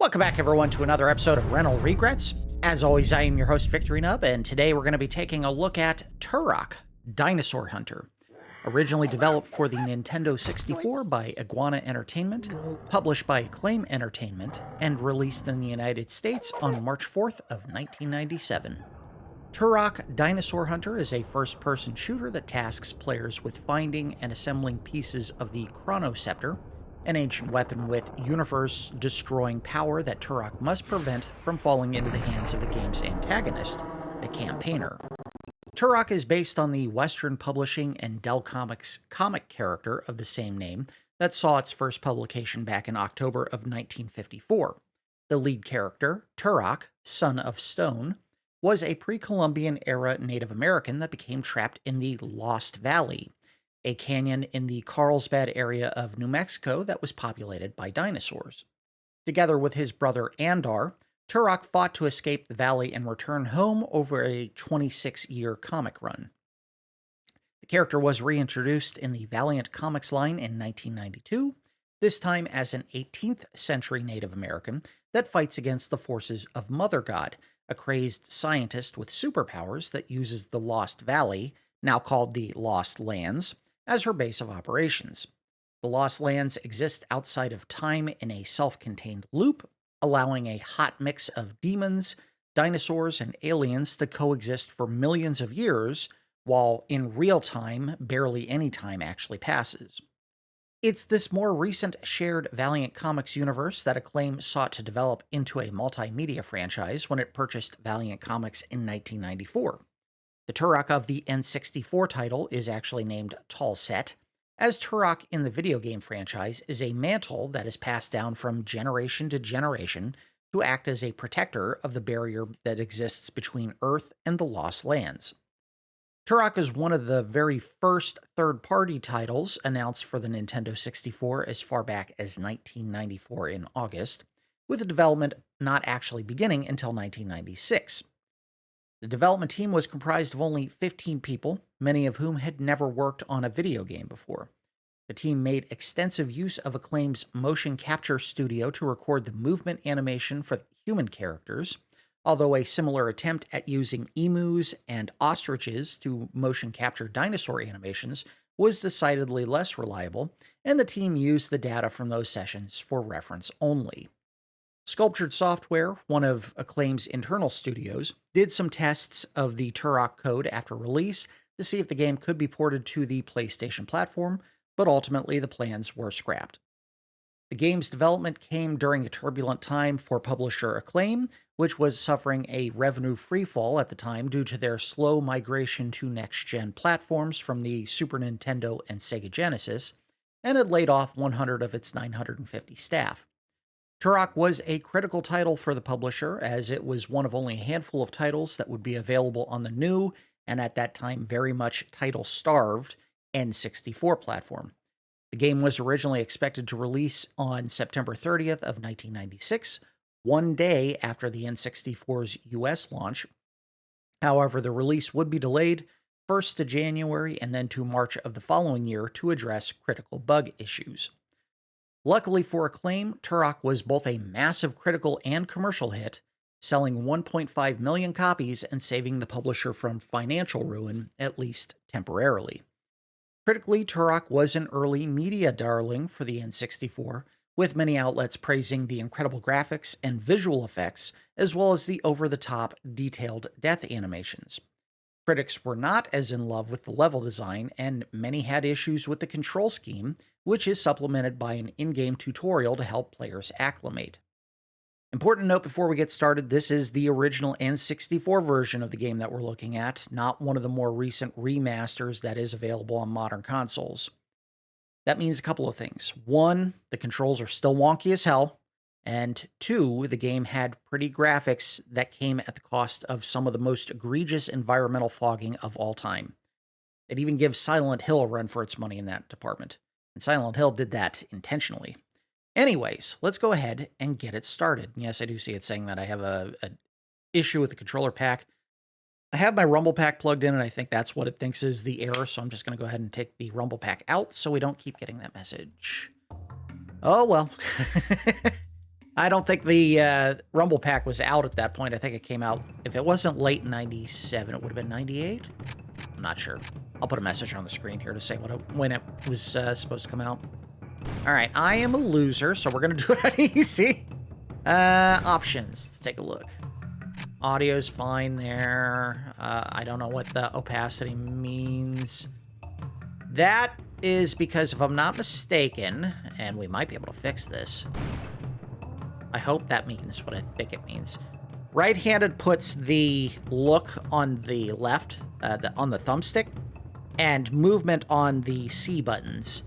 Welcome back, everyone, to another episode of Rental Regrets. As always, I am your host, Victory Nub, and today we're going to be taking a look at Turok, Dinosaur Hunter. Originally developed for the Nintendo 64 by Iguana Entertainment, published by Acclaim Entertainment, and released in the United States on March 4th of 1997. Turok Dinosaur Hunter is a first-person shooter that tasks players with finding and assembling pieces of the Chronoscepter, an ancient weapon with universe-destroying power that Turok must prevent from falling into the hands of the game's antagonist, the Campaigner. Turok is based on the Western Publishing and Dell Comics comic character of the same name that saw its first publication back in October of 1954. The lead character, Turok, son of Stone, was a pre-Columbian-era Native American that became trapped in the Lost Valley, a canyon in the Carlsbad area of New Mexico that was populated by dinosaurs. Together with his brother Andar, Turok fought to escape the valley and return home over a 26-year comic run. The character was reintroduced in the Valiant Comics line in 1992, this time as an 18th century Native American that fights against the forces of Mother God, a crazed scientist with superpowers that uses the Lost Valley, now called the Lost Lands, as her base of operations. The Lost Lands exist outside of time in a self-contained loop, allowing a hot mix of demons, dinosaurs, and aliens to coexist for millions of years, while in real time, barely any time actually passes. It's this more recent shared Valiant Comics universe that Acclaim sought to develop into a multimedia franchise when it purchased Valiant Comics in 1994. The Turok of the N64 title is actually named Tal'Set, as Turok in the video game franchise is a mantle that is passed down from generation to generation to act as a protector of the barrier that exists between Earth and the Lost Lands. Turok is one of the very first third-party titles announced for the Nintendo 64 as far back as 1994 in August, with the development not actually beginning until 1996. The development team was comprised of only 15 people, many of whom had never worked on a video game before. The team made extensive use of Acclaim's motion capture studio to record the movement animation for human characters, although a similar attempt at using emus and ostriches to motion capture dinosaur animations was decidedly less reliable, and the team used the data from those sessions for reference only. Sculptured Software, one of Acclaim's internal studios, did some tests of the Turok code after release to see if the game could be ported to the PlayStation platform, but ultimately the plans were scrapped. The game's development came during a turbulent time for publisher Acclaim, which was suffering a revenue freefall at the time due to their slow migration to next-gen platforms from the Super Nintendo and Sega Genesis, and had laid off 100 of its 950 staff. Turok was a critical title for the publisher, as it was one of only a handful of titles that would be available on the new, and at that time very much title-starved, N64 platform. The game was originally expected to release on September 30th of 1996, one day after the N64's US launch. However, the release would be delayed first to January and then to March of the following year to address critical bug issues. Luckily for Acclaim, Turok was both a massive critical and commercial hit, selling 1.5 million copies and saving the publisher from financial ruin, at least temporarily. Critically, Turok was an early media darling for the N64, with many outlets praising the incredible graphics and visual effects, as well as the over-the-top, detailed death animations. Critics were not as in love with the level design, and many had issues with the control scheme, which is supplemented by an in-game tutorial to help players acclimate. Important note before we get started, this is the original N64 version of the game that we're looking at, not one of the more recent remasters that is available on modern consoles. That means a couple of things. One, the controls are still wonky as hell, and two, the game had pretty graphics that came at the cost of some of the most egregious environmental fogging of all time. It even gives Silent Hill a run for its money in that department. And Silent Hill did that intentionally. Anyways, let's go ahead and get it started. Yes, I do see it saying that I have an issue with the controller pack. I have my Rumble pack plugged in, and I think that's what it thinks is the error, so I'm just going to go ahead and take the Rumble pack out so we don't keep getting that message. Oh, well. I don't think the Rumble Pack was out at that point. I think it came out, if it wasn't late in 97, it would have been 98? I'm not sure. I'll put a message on the screen here to say when it was supposed to come out. All right, I am a loser, so we're going to do it on easy. Options, let's take a look. Audio's fine there. I don't know what the opacity means. That is because if I'm not mistaken, and we might be able to fix this, I hope that means what I think it means. Right-handed puts the look on the left, on the thumbstick, and movement on the C buttons.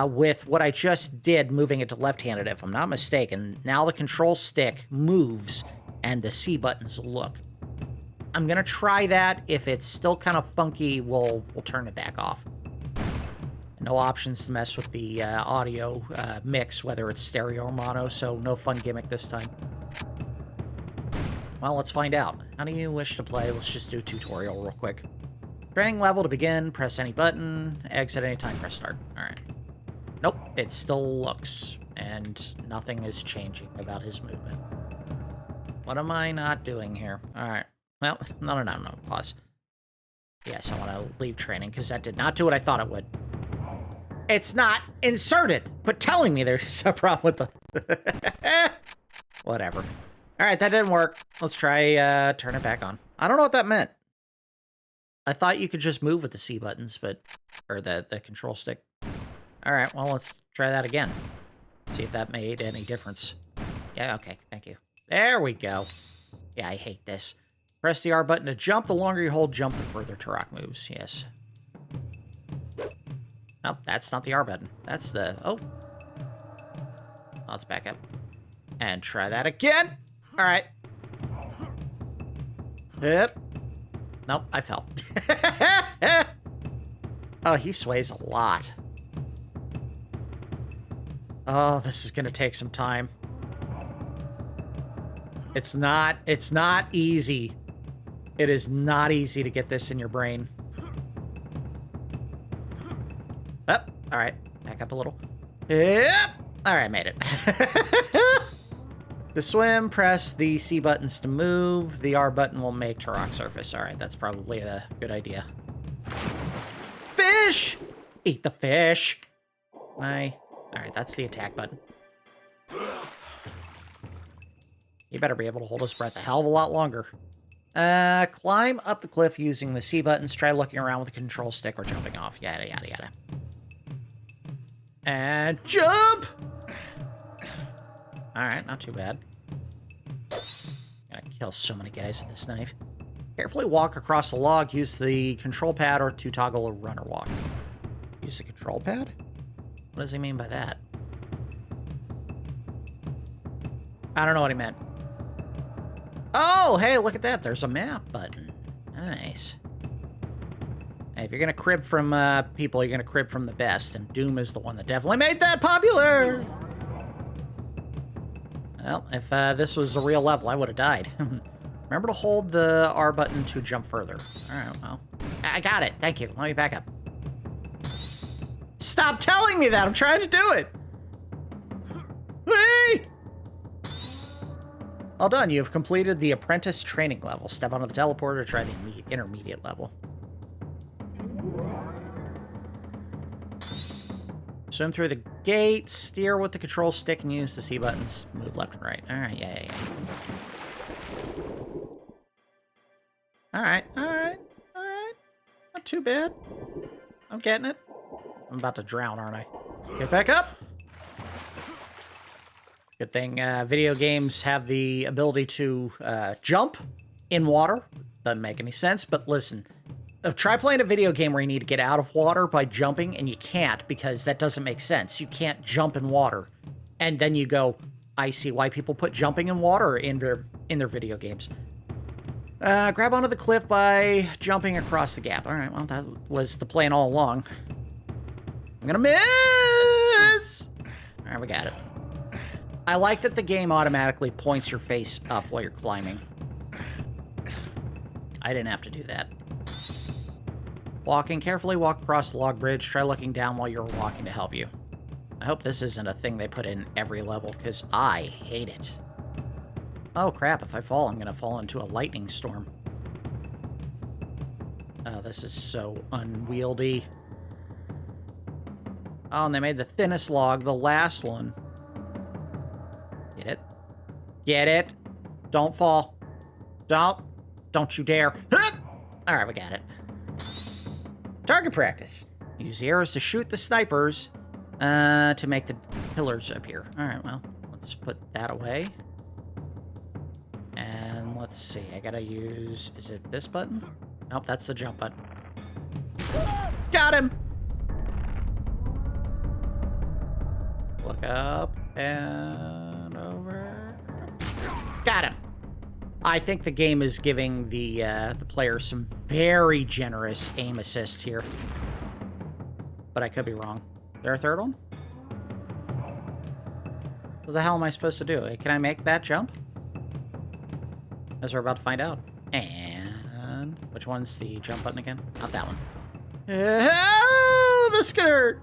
With what I just did, moving it to left-handed, if I'm not mistaken, now the control stick moves and the C buttons look. I'm gonna try that. If it's still kind of funky, we'll turn it back off. No options to mess with the audio mix, whether it's stereo or mono, so no fun gimmick this time. Well, let's find out. How do you wish to play? Let's just do a tutorial real quick. Training level to begin, press any button. Exit anytime, press start. All right. Nope, it still looks, and nothing is changing about his movement. What am I not doing here? All right. Well, no, pause. Yes, I want to leave training, because that did not do what I thought it would. It's not inserted. Quit telling me there's a problem with the... Whatever. All right, that didn't work. Let's try turn it back on. I don't know what that meant. I thought you could just move with the C buttons, but... Or the control stick. All right, well, let's try that again. See if that made any difference. Yeah, okay, thank you. There we go. Yeah, I hate this. Press the R button to jump. The longer you hold jump, the further Turok moves. Yes. Nope, that's not the R button. That's the... Oh. Let's back up. And try that again. All right. Yep. Nope, I fell. Oh, he sways a lot. Oh, this is going to take some time. It's not easy. It is not easy to get this in your brain. Oh, all right. Back up a little. Yep. All right, made it. To swim, press the C buttons to move. The R button will make Turok surface. All right, that's probably a good idea. Fish! Eat the fish. All right, that's the attack button. You better be able to hold his breath a hell of a lot longer. Climb up the cliff using the C buttons. Try looking around with the control stick or jumping off. Yada, yada, yada. And jump! Alright, not too bad. Gotta kill so many guys with this knife. Carefully walk across the log. Use the control pad or to toggle a run or walk. Use the control pad? What does he mean by that? I don't know what he meant. Oh, hey, look at that. There's a map button. Nice. Hey, if you're going to crib from people, you're going to crib from the best. And Doom is the one that definitely made that popular. Well, if this was a real level, I would have died. Remember to hold the R button to jump further. All right, well. I got it. Thank you. Let me back up. Stop telling me that. I'm trying to do it. Whee! Well done. You have completed the apprentice training level. Step onto the teleporter to try the intermediate level. Swim through the gate, steer with the control stick, and use the C buttons. Move left and right. All right, yeah. All right. Not too bad. I'm getting it. I'm about to drown, aren't I? Get back up. Good thing video games have the ability to jump in water. Doesn't make any sense, but listen. Try playing a video game where you need to get out of water by jumping, and you can't because that doesn't make sense. You can't jump in water. And then you go, I see why people put jumping in water in their video games. Grab onto the cliff by jumping across the gap. All right, well, that was the plan all along. I'm gonna miss! All right, we got it. I like that the game automatically points your face up while you're climbing. I didn't have to do that. Walking, carefully walk across the log bridge. Try looking down while you're walking to help you. I hope this isn't a thing they put in every level, because I hate it. Oh crap, if I fall, I'm going to fall into a lightning storm. Oh, this is so unwieldy. Oh, and they made the thinnest log, the last one. Get it? Get it? Don't fall. Don't you dare. Alright, we got it. Target practice. Use the arrows to shoot the snipers to make the pillars appear. Alright, well, let's put that away. And let's see, I gotta use... Is it this button? Nope, that's the jump button. Got him! Look up and over. Got him! I think the game is giving the player some very generous aim assist here. But I could be wrong. Is there a third one? What the hell am I supposed to do? Can I make that jump? As we're about to find out. And which one's the jump button again? Not that one. Oh, this could hurt!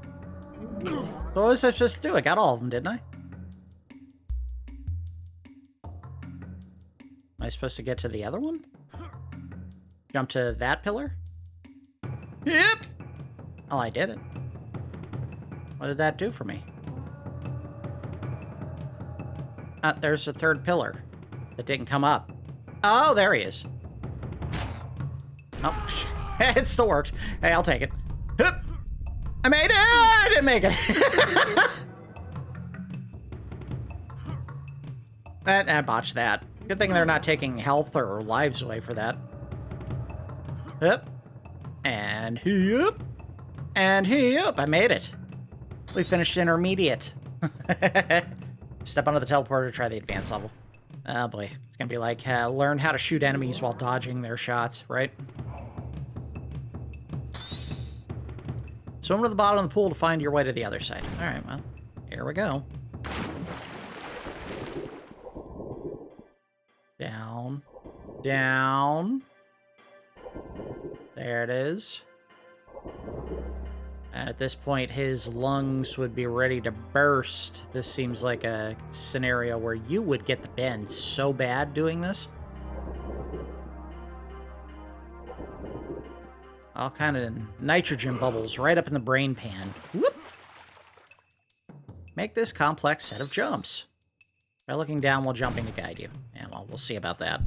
What was I supposed to do? I got all of them, didn't I? Am I supposed to get to the other one? Jump to that pillar? Yep! Oh, I did it. What did that do for me? There's a third pillar that didn't come up. Oh, there he is. Oh, it still worked. Hey, I'll take it. I made it! I didn't make it. I botched that. Good thing they're not taking health or lives away for that. Yep. And yep. And yep. I made it. We finished intermediate. Step onto the teleporter to try the advanced level. Oh boy. It's gonna be like, learn how to shoot enemies while dodging their shots, right? Swim to the bottom of the pool to find your way to the other side. Alright, well, here we go. Down. Down. There it is. And at this point, his lungs would be ready to burst. This seems like a scenario where you would get the bend so bad doing this. All kind of nitrogen bubbles right up in the brain pan. Whoop! Make this complex set of jumps. Try looking down while jumping to guide you. Yeah, well, we'll see about that.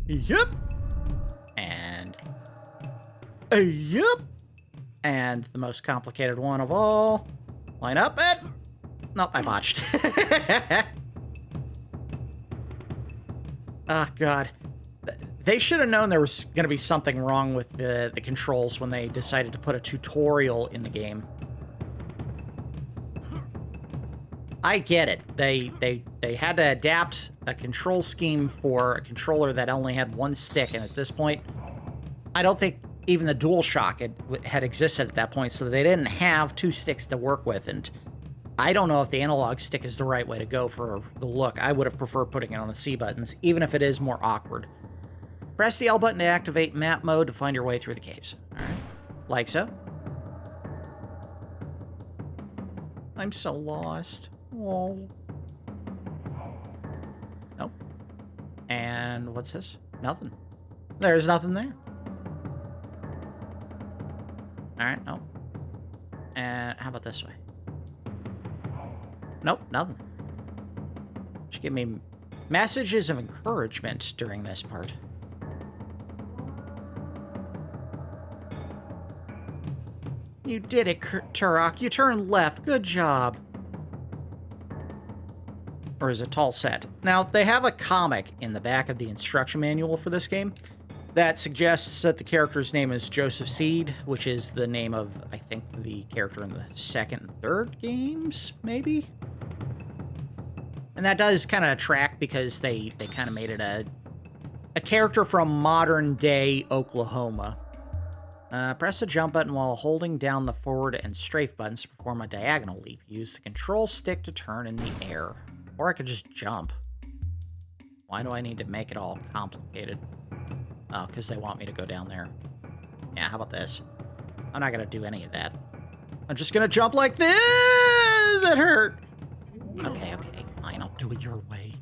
Yep! And... yep! And the most complicated one of all. Line up it! Nope, I botched. Oh, God. They should have known there was going to be something wrong with the controls when they decided to put a tutorial in the game. I get it. They had to adapt a control scheme for a controller that only had one stick, and at this point, I don't think even the DualShock had existed at that point, so they didn't have two sticks to work with, and I don't know if the analog stick is the right way to go for the look. I would have preferred putting it on the C buttons, even if it is more awkward. Press the L button to activate map mode to find your way through the caves. Alright. Like so. I'm so lost. Whoa. Nope. And what's this? Nothing. There's nothing there. Alright, nope. And how about this way? Nope, nothing. Should give me messages of encouragement during this part. You did it, Turok. You turned left. Good job. Or is it Tal'Set? Now, they have a comic in the back of the instruction manual for this game that suggests that the character's name is Joseph Seed, which is the name of, I think, the character in the second and third games, maybe? And that does kind of track because they kind of made it a character from modern-day Oklahoma. Press the jump button while holding down the forward and strafe buttons to perform a diagonal leap. Use the control stick to turn in the air. Or I could just jump. Why do I need to make it all complicated? Oh, because they want me to go down there. Yeah, how about this? I'm not going to do any of that. I'm just gonna jump like this! It hurt! Okay, fine, I'll do it your way.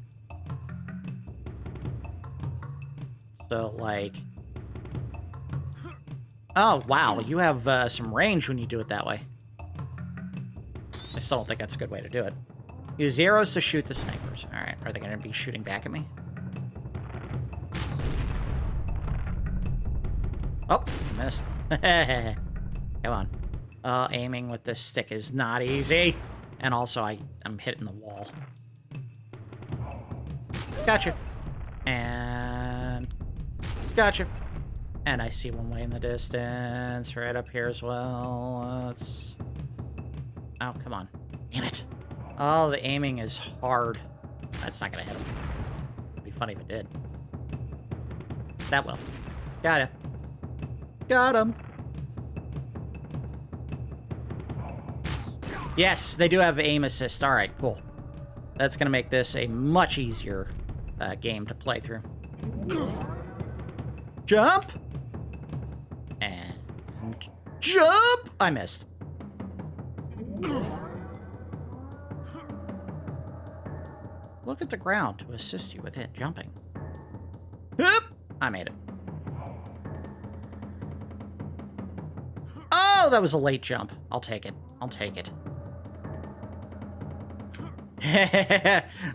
So, like... Oh, wow, you have some range when you do it that way. I still don't think that's a good way to do it. Use arrows to shoot the snipers. Alright, are they gonna be shooting back at me? Oh, missed. Come on. Aiming with this stick is not easy. And also, I'm hitting the wall. Gotcha. And... Gotcha. And I see one way in the distance, right up here as well. Let's... Oh, come on. Damn it. Oh, the aiming is hard. That's not gonna hit him. It'd be funny if it did. That will. Got it. Got him. Yes, they do have aim assist. All right, cool. That's going to make this a much easier game to play through. Jump! And jump! I missed. Look at the ground to assist you with it jumping. Yep, I made it. Oh, that was a late jump. I'll take it. I'll take it.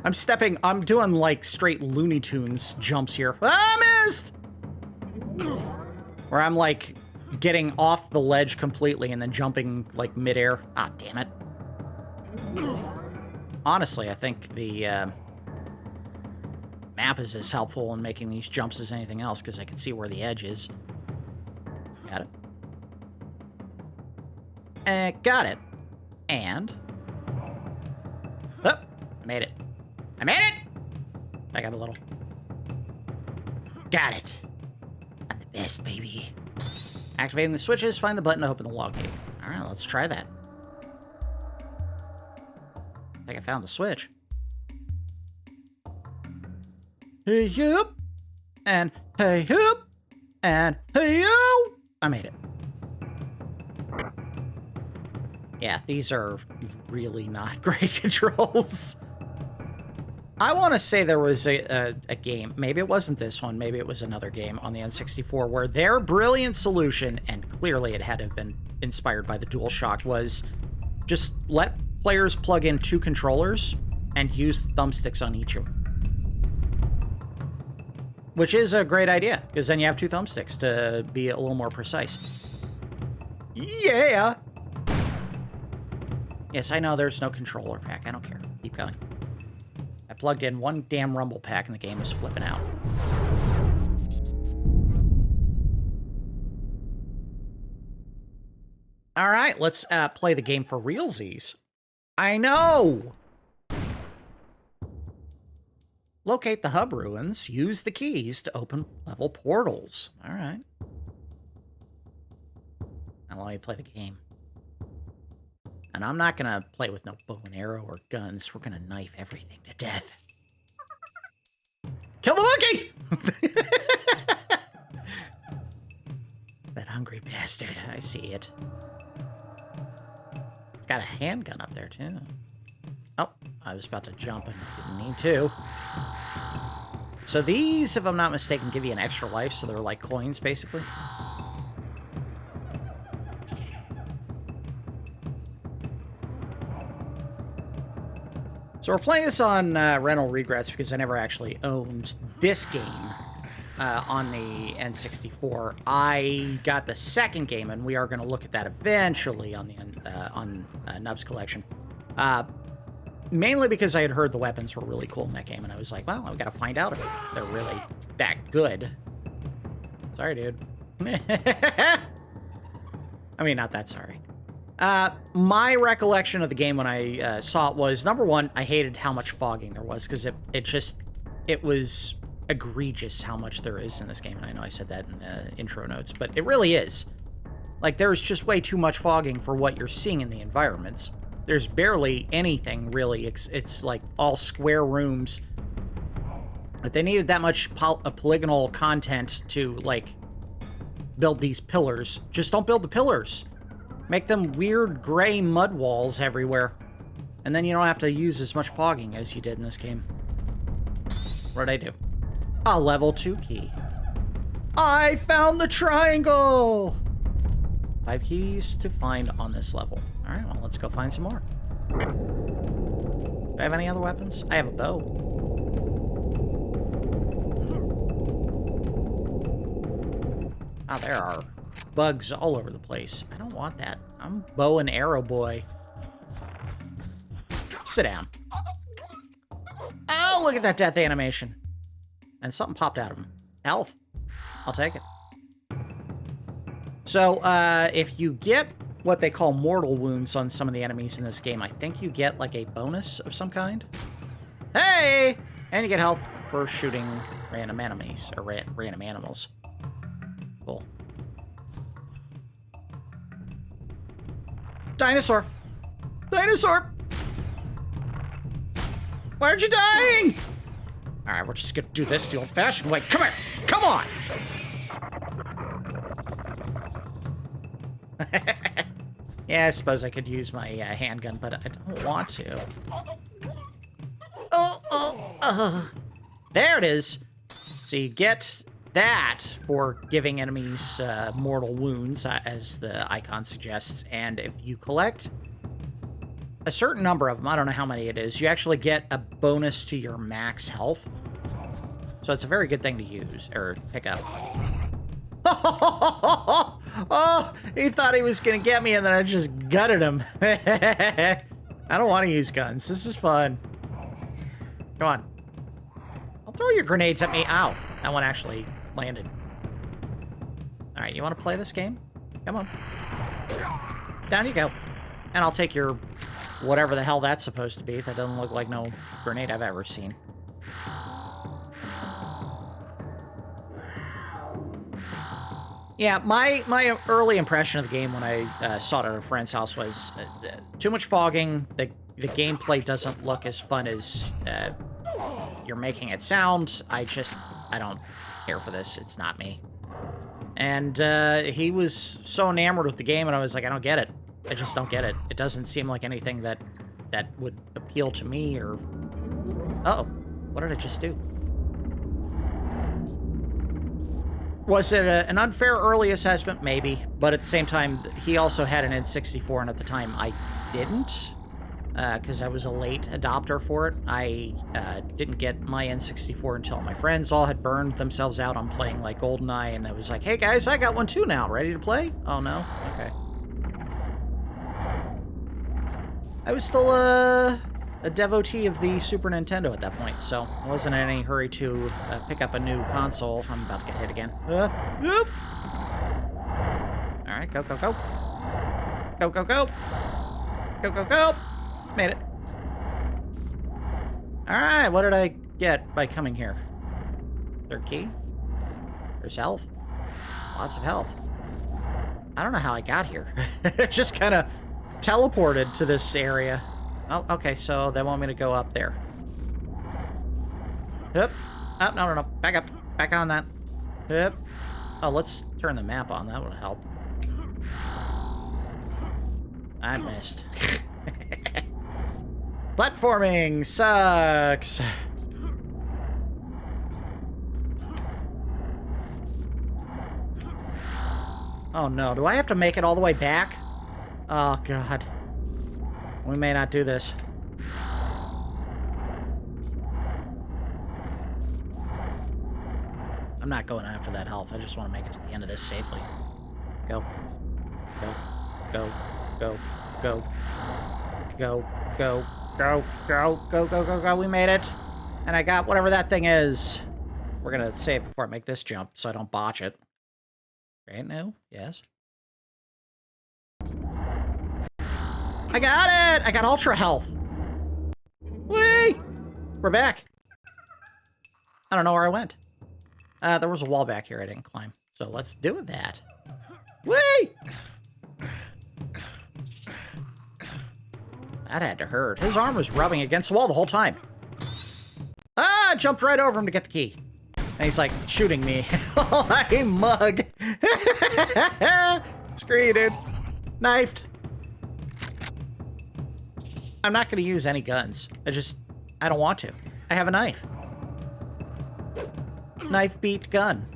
I'm doing like straight Looney Tunes jumps here. I missed! Where I'm like getting off the ledge completely and then jumping like midair. Ah, damn it. Honestly, I think the map is as helpful in making these jumps as anything else because I can see where the edge is. Got it. Got it. And... Oh, I made it. I made it! Back up a little. Got it. I'm the best, baby. Activating the switches, find the button to open the log gate. Alright, let's try that. I think I found the switch. Hey, yup! And hey, yup! And hey, yo! I made it. Yeah, these are really not great controls. I want to say there was a game, maybe it wasn't this one, maybe it was another game on the N64, where their brilliant solution, and clearly it had to have been inspired by the DualShock, was just let players plug in 2 controllers and use thumbsticks on each of them. Which is a great idea, because then you have 2 thumbsticks to be a little more precise. Yeah! Yes, I know there's no controller pack. I don't care. Keep going. I plugged in 1 damn rumble pack and the game is flipping out. All right, let's play the game for realsies. I know! Locate the hub ruins. Use the keys to open level portals. All right. Now let me play the game. And I'm not going to play with no bow and arrow or guns. We're going to knife everything to death. Kill the monkey! That hungry bastard. I see it. It's got a handgun up there, too. Oh, I was about to jump and didn't need to. So these, if I'm not mistaken, give you an extra life, so they're like coins, basically. So we're playing this on Rental Regrets because I never actually owned this game on the N64. I got the second game, and we are going to look at that eventually on the Nubs Collection. Mainly because I had heard the weapons were really cool in that game, and I was like, well, I've got to find out if they're really that good. Sorry, dude. I mean, not that sorry. My recollection of the game when I saw it was, number one, I hated how much fogging there was, because it was egregious how much there is in this game, and I know I said that in the intro notes, but it really is. Like, there's just way too much fogging for what you're seeing in the environments. There's barely anything, really. It's like all square rooms. But they needed that much polygonal content to, like, build these pillars. Just don't build the pillars. Make them weird gray mud walls everywhere. And then you don't have to use as much fogging as you did in this game. What did I do? A level 2 key. I found the triangle! 5 keys to find on this level. Alright, well, let's go find some more. Do I have any other weapons? I have a bow. Oh, there are bugs all over the place. I don't want that. I'm bow and arrow boy. Sit down. Oh, look at that death animation. And something popped out of him. Health. I'll take it. So, if you get what they call mortal wounds on some of the enemies in this game, I think you get, like, a bonus of some kind. Hey! And you get health for shooting random enemies, or random animals. Cool. Dinosaur! Dinosaur! Why aren't you dying? Alright, we're just gonna do this the old-fashioned way. Come here! Come on! Yeah, I suppose I could use my handgun, but I don't want to. There it is! So you get that for giving enemies mortal wounds, as the icon suggests, and if you collect a certain number of them, I don't know how many it is, you actually get a bonus to your max health. So it's a very good thing to use, or pick up. Oh, he thought he was gonna get me and then I just gutted him. I don't want to use guns. This is fun. Come on. I'll throw your grenades at me. Ow. That one actually landed. Alright, you want to play this game? Come on. Down you go. And I'll take your whatever the hell that's supposed to be. That doesn't look like no grenade I've ever seen. Yeah, my early impression of the game when I saw it at a friend's house was too much fogging. The gameplay doesn't look as fun as you're making it sound. I don't care for this. It's not me. And he was so enamored with the game, and I was like, I don't get it. I just don't get it. It doesn't seem like anything that would appeal to me, or... Uh-oh. What did I just do? Was it an unfair early assessment? Maybe. But at the same time, he also had an N64, and at the time I didn't. Because I was a late adopter for it. I didn't get my N64 until my friends all had burned themselves out on playing, like, GoldenEye, and I was like, hey guys, I got one too now. Ready to play? Oh, no? Okay. I was still a devotee of the Super Nintendo at that point, so I wasn't in any hurry to pick up a new console. I'm about to get hit again. Whoop! Alright, go, go, go. Go, go, go. Go, go, go. Made it. Alright, what did I get by coming here? Third key? There's health. Lots of health. I don't know how I got here. Just kind of teleported to this area. Oh, okay, so they want me to go up there. Yep. Oh, no, no, no. Back up. Back on that. Yep. Oh, let's turn the map on. That would help. I missed. Platforming sucks. Oh, no. Do I have to make it all the way back? Oh, God. We may not do this. I'm not going after that health. I just want to make it to the end of this safely. Go. Go. Go. Go. Go. Go. Go. Go. Go. Go. Go. Go. Go. We made it. And I got whatever that thing is. We're going to save before I make this jump so I don't botch it. Right now? Yes. I got it! I got ultra health. Whee! We're back. I don't know where I went. There was a wall back here I didn't climb. So let's do that. Whee! That had to hurt. His arm was rubbing against the wall the whole time. Ah! I jumped right over him to get the key. And he's like shooting me. Oh, I mug. Screw you, dude. Knifed! I'm not going to use any guns. I don't want to. I have a knife. Knife beat gun.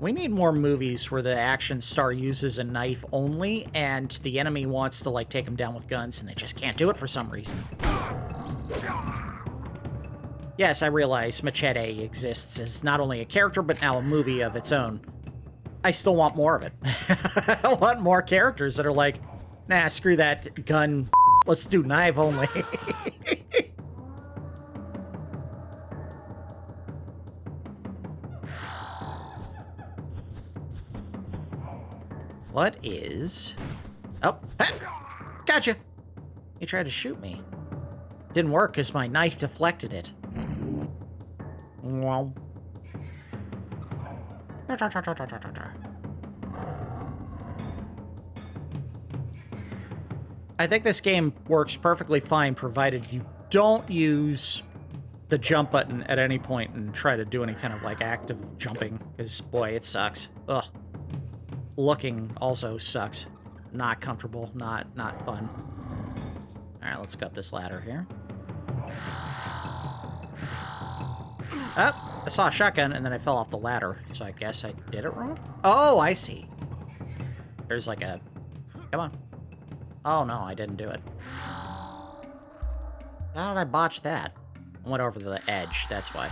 We need more movies where the action star uses a knife only, and the enemy wants to, like, take them down with guns, and they just can't do it for some reason. Yes, I realize Machete exists as not only a character, but now a movie of its own. I still want more of it. I want more characters that are like, nah, screw that gun. Let's do knife only. What is... Oh, gotcha. He tried to shoot me. Didn't work because my knife deflected it. Wow. I think this game works perfectly fine provided you don't use the jump button at any point and try to do any kind of, like, active jumping, because, boy, it sucks. Ugh. Looking also sucks. Not comfortable, not fun. Alright, let's go up this ladder here. Oh, I saw a shotgun and then I fell off the ladder, so I guess I did it wrong? Oh, I see. There's like a... Come on. Oh, no, I didn't do it. How did I botch that? I went over the edge, that's why.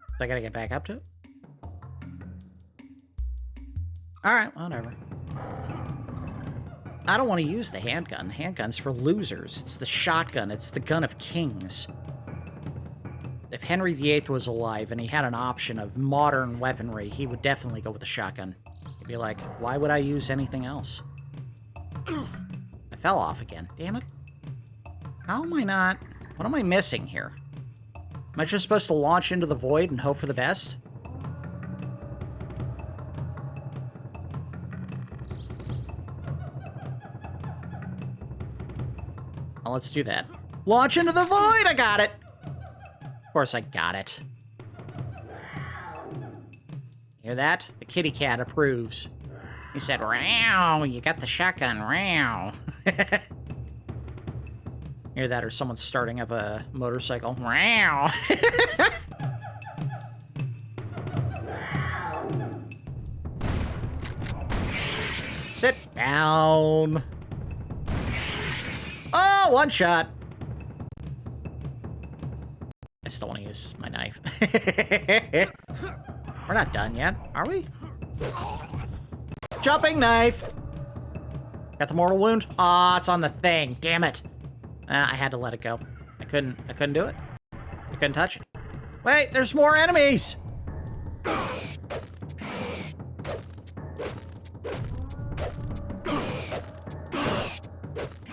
So I gotta get back up to it? Alright, whatever. I don't want to use the handgun. The handgun's for losers. It's the shotgun. It's the gun of kings. If Henry VIII was alive and he had an option of modern weaponry, he would definitely go with the shotgun. He'd be like, why would I use anything else? I fell off again. Damn it. How am I not... What am I missing here? Am I just supposed to launch into the void and hope for the best? Well, let's do that. Launch into the void! I got it! Of course I got it. Hear that? The kitty cat approves. He said, "Row, you got the shotgun, row." Hear that, or someone's starting up a motorcycle. Row. Sit down. Oh, one shot. I still want to use my knife. We're not done yet, are we? Jumping knife. Got the mortal wound. Ah, it's on the thing. Damn it. I had to let it go. I couldn't do it. I couldn't touch it. Wait, there's more enemies.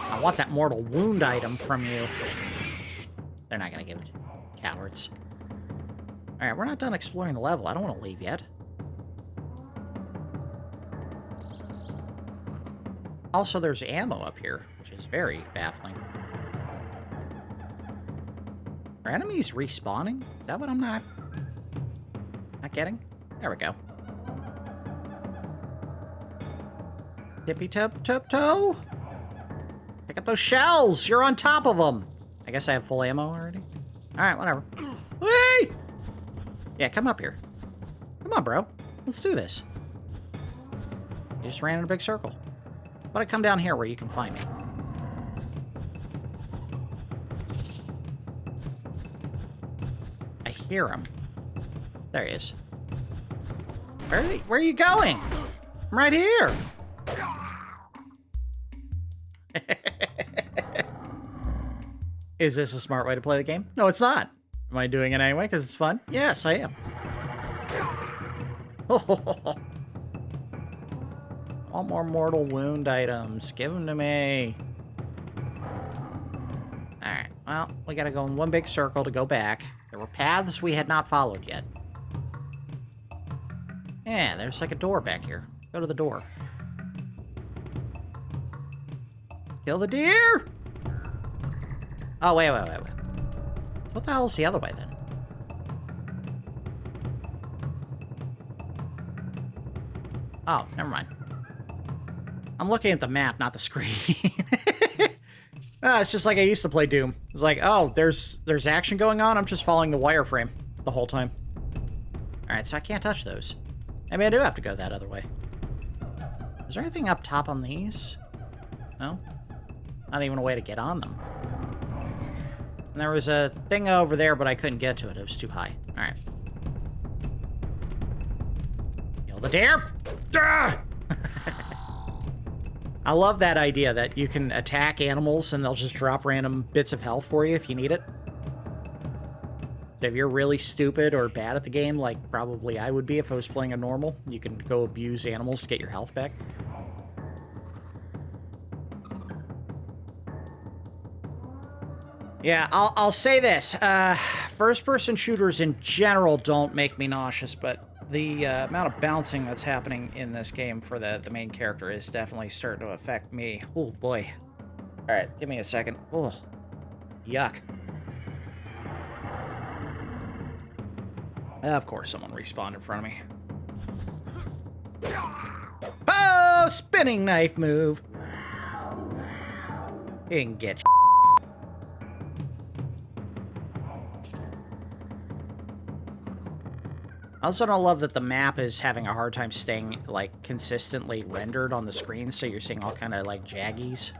I want that mortal wound item from you. They're not gonna give it to me. Cowards. Alright, we're not done exploring the level. I don't want to leave yet. Also, there's ammo up here, which is very baffling. Are enemies respawning? Is that what I'm not getting? There we go. Tippy-toe. Pick up those shells! You're on top of them! I guess I have full ammo already? Alright, whatever. Whee! Yeah, come up here. Come on, bro. Let's do this. You just ran in a big circle. Why don't I come down here where you can find me? I hear him. There he is. Where are you going? I'm right here. Is this a smart way to play the game? No, it's not. Am I doing it anyway because it's fun? Yes, I am. All more mortal wound items. Give them to me. Alright, well, we gotta go in one big circle to go back. There were paths we had not followed yet. Yeah, there's like a door back here. Go to the door. Kill the deer! Oh, wait. What the hell's the other way, then? Oh, never mind. I'm looking at the map, not the screen. It's just like I used to play Doom. It's like, oh, there's action going on. I'm just following the wireframe the whole time. All right, so I can't touch those. I mean, I do have to go that other way. Is there anything up top on these? No? Not even a way to get on them. And there was a thing over there, but I couldn't get to it. It was too high. All right. Kill the deer! Ah! I love that idea that you can attack animals and they'll just drop random bits of health for you if you need it. If you're really stupid or bad at the game, like probably I would be if I was playing a normal, you can go abuse animals to get your health back. Yeah, I'll say this. First-person shooters in general don't make me nauseous, but the amount of bouncing that's happening in this game for the main character is definitely starting to affect me. Oh, boy. All right, give me a second. Oh, yuck. Of course, someone respawned in front of me. Oh, spinning knife move. You can get I also don't love that the map is having a hard time staying, like, consistently rendered on the screen, so you're seeing all kind of, like, jaggies.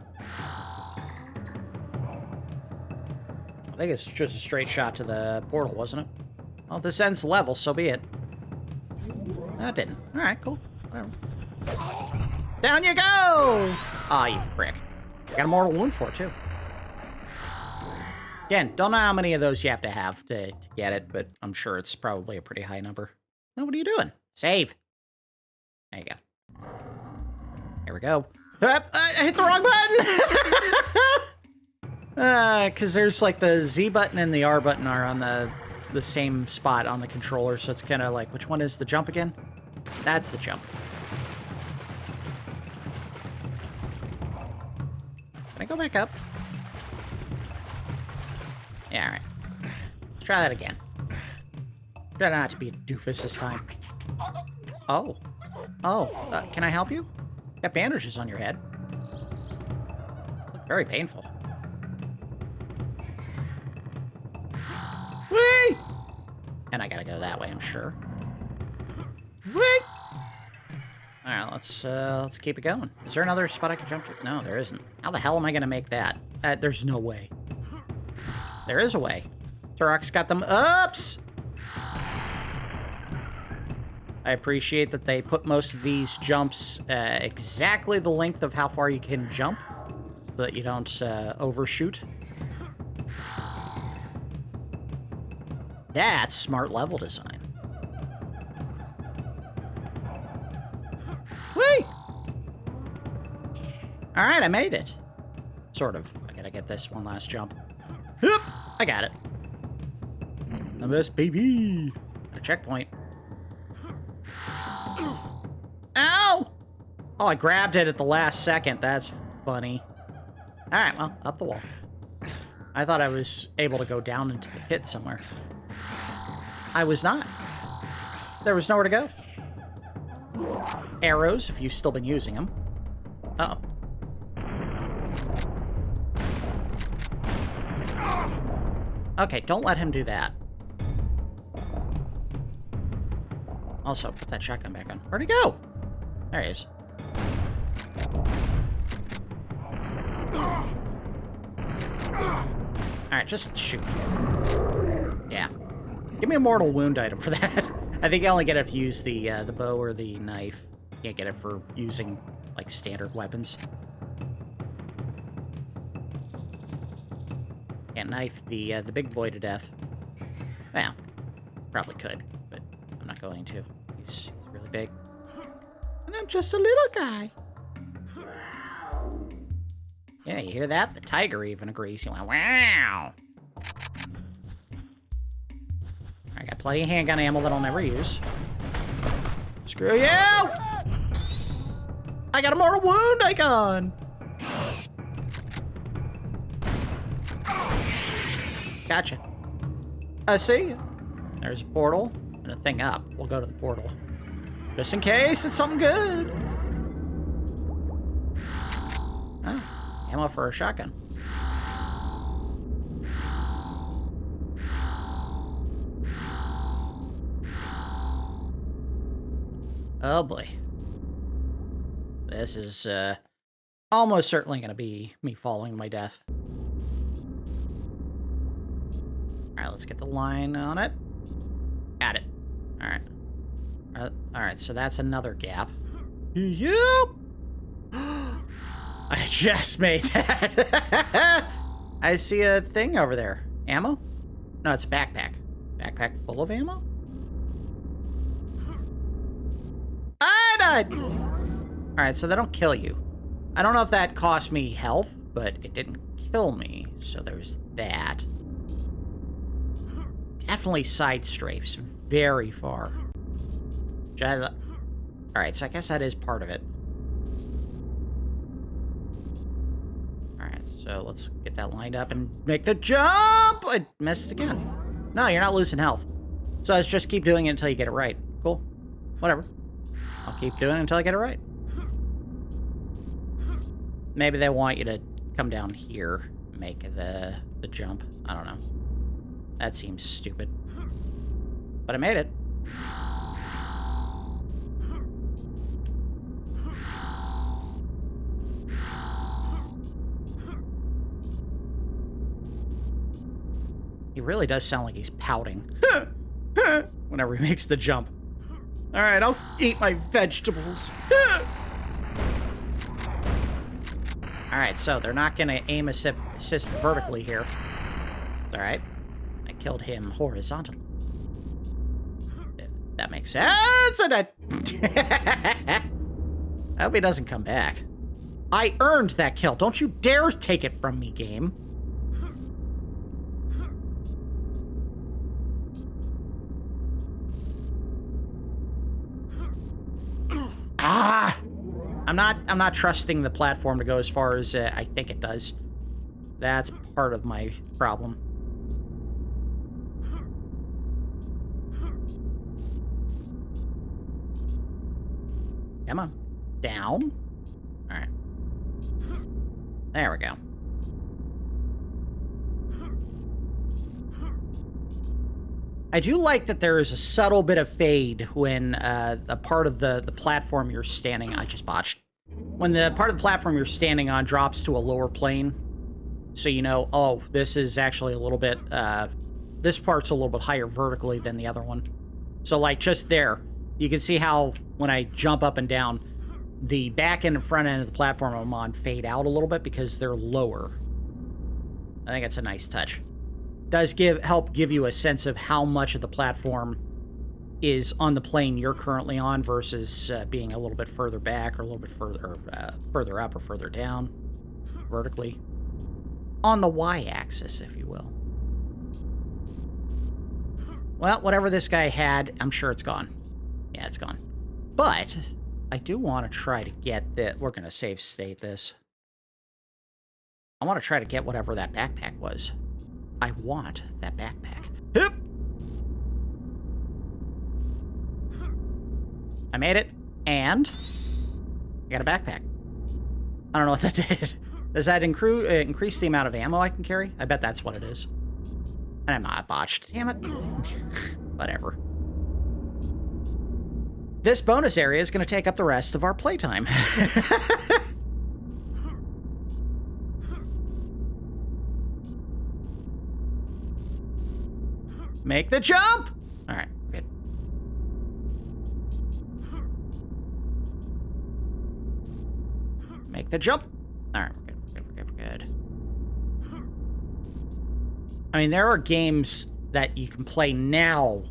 I think it's just a straight shot to the portal, wasn't it? Well, if this ends the level, so be it. That didn't. Alright, cool. Whatever. Down you go! Aw, you prick. Got a mortal wound for it, too. Again, don't know how many of those you have to get it, but I'm sure it's probably a pretty high number. Now, what are you doing? Save. There you go. Here we go. I hit the wrong button! Because there's like the Z button and the R button are on the same spot on the controller, so it's kind of like, which one is the jump again? That's the jump. Can I go back up? Yeah, alright. Let's try that again. Try not to be a doofus this time. Oh. Oh, can I help you? Got bandages on your head. Look very painful. Whee! And I gotta go that way, I'm sure. Whee! Alright, let's keep it going. Is there another spot I can jump to? No, there isn't. How the hell am I gonna make that? There's no way. There is a way. Turok's got them ups! I appreciate that they put most of these jumps exactly the length of how far you can jump, so that you don't overshoot. That's smart level design. Whee! Alright, I made it. Sort of. I gotta get this one last jump. Oop, I got it. The best, baby. A checkpoint. Ow! Oh, I grabbed it at the last second. That's funny. Alright, well, up the wall. I thought I was able to go down into the pit somewhere. I was not. There was nowhere to go. Arrows, if you've still been using them. Uh-oh. Okay, don't let him do that. Also, put that shotgun back on. Where'd he go? There he is. Alright, just shoot. Yeah. Give me a mortal wound item for that. I think I only get it if you use the bow or the knife. You can't get it for using, like, standard weapons. Can't knife the big boy to death. Well, probably could, but I'm not going to. He's really big. And I'm just a little guy. Yeah, you hear that? The tiger even agrees. He went, wow. I got plenty of handgun ammo that I'll never use. Screw you! I got a mortal wound icon! Gotcha. I see you. There's a portal and a thing up. We'll go to the portal. Just in case it's something good. Ah, ammo for a shotgun. Oh boy. This is almost certainly going to be me falling to my death. Alright, let's get the line on it. Got it. Alright. Alright, so that's another gap. Yep! I just made that. I see a thing over there. Ammo? No, it's a backpack. Backpack full of ammo? I died! Alright, so they don't kill you. I don't know if that cost me health, but it didn't kill me, so there's that. Definitely side strafes very far. Alright, so I guess that is part of it. Alright, so let's get that lined up and make the jump! I missed again. No, you're not losing health. So let's just keep doing it until you get it right. Cool. Whatever. I'll keep doing it until I get it right. Maybe they want you to come down here, make the jump. I don't know. That seems stupid. But I made it. He really does sound like he's pouting whenever he makes the jump. All right, I'll eat my vegetables. All right, so they're not going to aim assist vertically here. All right. I killed him horizontally. That makes sense. And I hope he doesn't come back. I earned that kill. Don't you dare take it from me, game. Ah! I'm not trusting the platform to go as far as I think it does. That's part of my problem. Come on. Down. All right. There we go. I do like that there is a subtle bit of fade when a part of the platform you're standing on... I just botched. When the part of the platform you're standing on drops to a lower plane, so you know, oh, this is actually a little bit... this part's a little bit higher vertically than the other one. So, like, just there, you can see how when I jump up and down, the back end and front end of the platform I'm on fade out a little bit because they're lower. I think it's a nice touch. Does help give you a sense of how much of the platform is on the plane you're currently on versus being a little bit further back or a little bit further up or further down vertically. On the y-axis, if you will. Well, whatever this guy had, I'm sure it's gone. Yeah, it's gone. But I do want to try to get that. We're going to save state this. I want to try to get whatever that backpack was. I want that backpack. Hup! I made it, and I got a backpack. I don't know what that did. Does that increase the amount of ammo I can carry? I bet that's what it is. And I'm not botched. Damn it. Whatever. This bonus area is going to take up the rest of our playtime. Make the jump! All right, good. Make the jump. All right, we're good. I mean, there are games that you can play now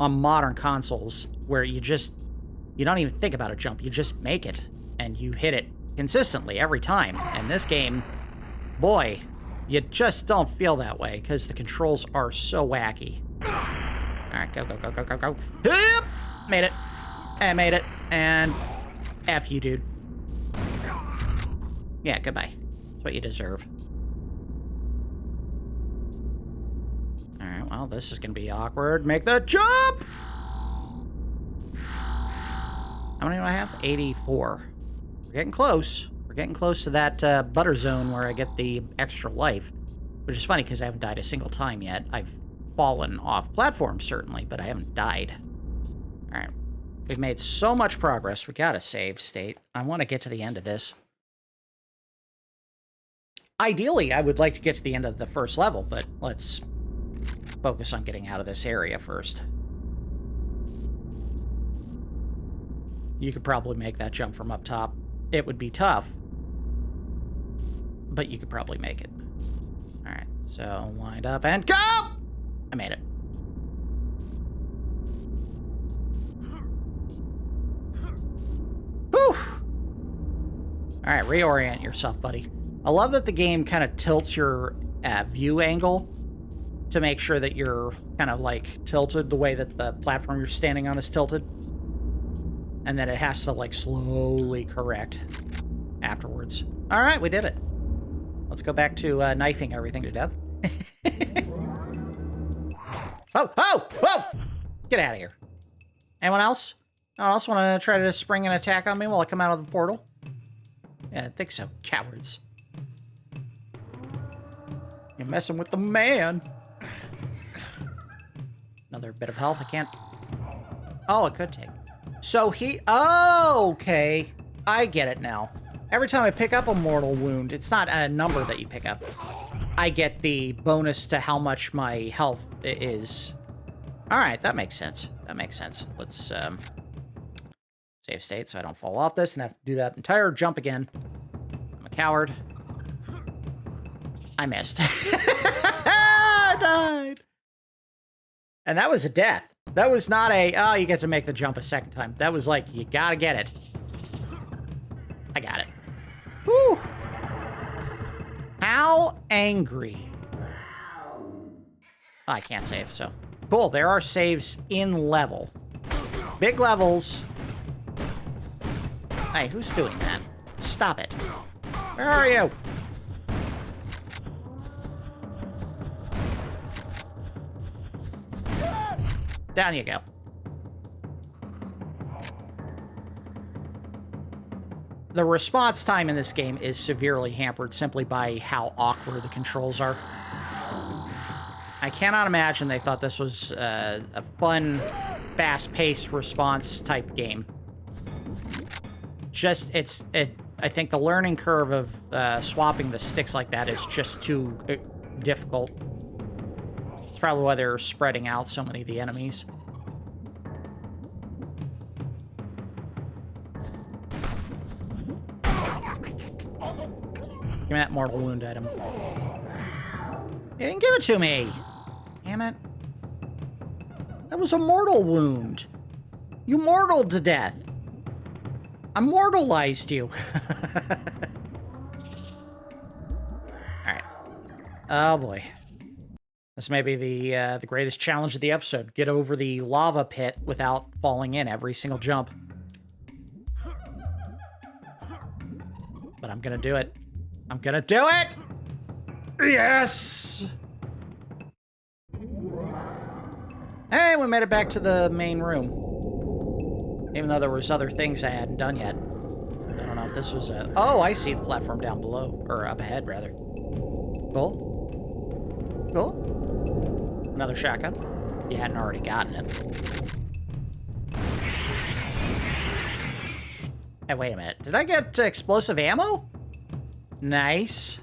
on modern consoles where you don't even think about a jump. You just make it, and you hit it consistently every time. And this game, boy, you just don't feel that way because the controls are so wacky. All right, go. Yep! Made it. I made it. And F you, dude. Yeah, goodbye. That's what you deserve. All right, well, this is going to be awkward. Make the jump! How many do I have? 84. We're getting close. We're getting close to that butter zone where I get the extra life. Which is funny because I haven't died a single time yet. I've fallen off platforms, certainly, but I haven't died. Alright. We've made so much progress. We got a save state. I want to get to the end of this. Ideally, I would like to get to the end of the first level, but let's focus on getting out of this area first. You could probably make that jump from up top. It would be tough, but you could probably make it. Alright, so wind up and go! I made it. Whew! Alright, reorient yourself, buddy. I love that the game kind of tilts your view angle to make sure that you're kind of like tilted the way that the platform you're standing on is tilted. And then it has to like slowly correct afterwards. Alright, we did it. Let's go back to knifing everything to death. Oh! Oh! Whoa! Get out of here. Anyone else? Anyone else want to try to spring an attack on me while I come out of the portal? Yeah, I think so. Cowards. You're messing with the man. Another bit of health. I can't... Oh, it could take. So he... Oh, okay. I get it now. Every time I pick up a mortal wound, it's not a number that you pick up. I get the bonus to how much my health is. Alright, that makes sense. That makes sense. Let's save state so I don't fall off this and have to do that entire jump again. I'm a coward. I missed. I died. And that was a death. That was not a, oh, you get to make the jump a second time. That was like, you gotta get it. I got it. Whew. How angry. Oh, I can't save, so. Cool, there are saves in level. Big levels. Hey, who's doing that? Stop it. Where are you? Down you go. The response time in this game is severely hampered simply by how awkward the controls are. I cannot imagine they thought this was a fun, fast-paced response type game. Just, I think the learning curve of swapping the sticks like that is just too difficult. It's probably why they're spreading out so many of the enemies. Give me that mortal wound item. They didn't give it to me! Damn it. That was a mortal wound. You mortaled to death. I mortalized you. Alright. Oh boy. This may be the greatest challenge of the episode. Get over the lava pit without falling in every single jump. But I'm gonna do it. I'm gonna do it! Yes! Hey, we made it back to the main room. Even though there was other things I hadn't done yet. I don't know if this was a... Oh, I see the platform down below. Or up ahead, rather. Cool. Cool. Another shotgun. You hadn't already gotten it. Hey, wait a minute. Did I get explosive ammo? Nice.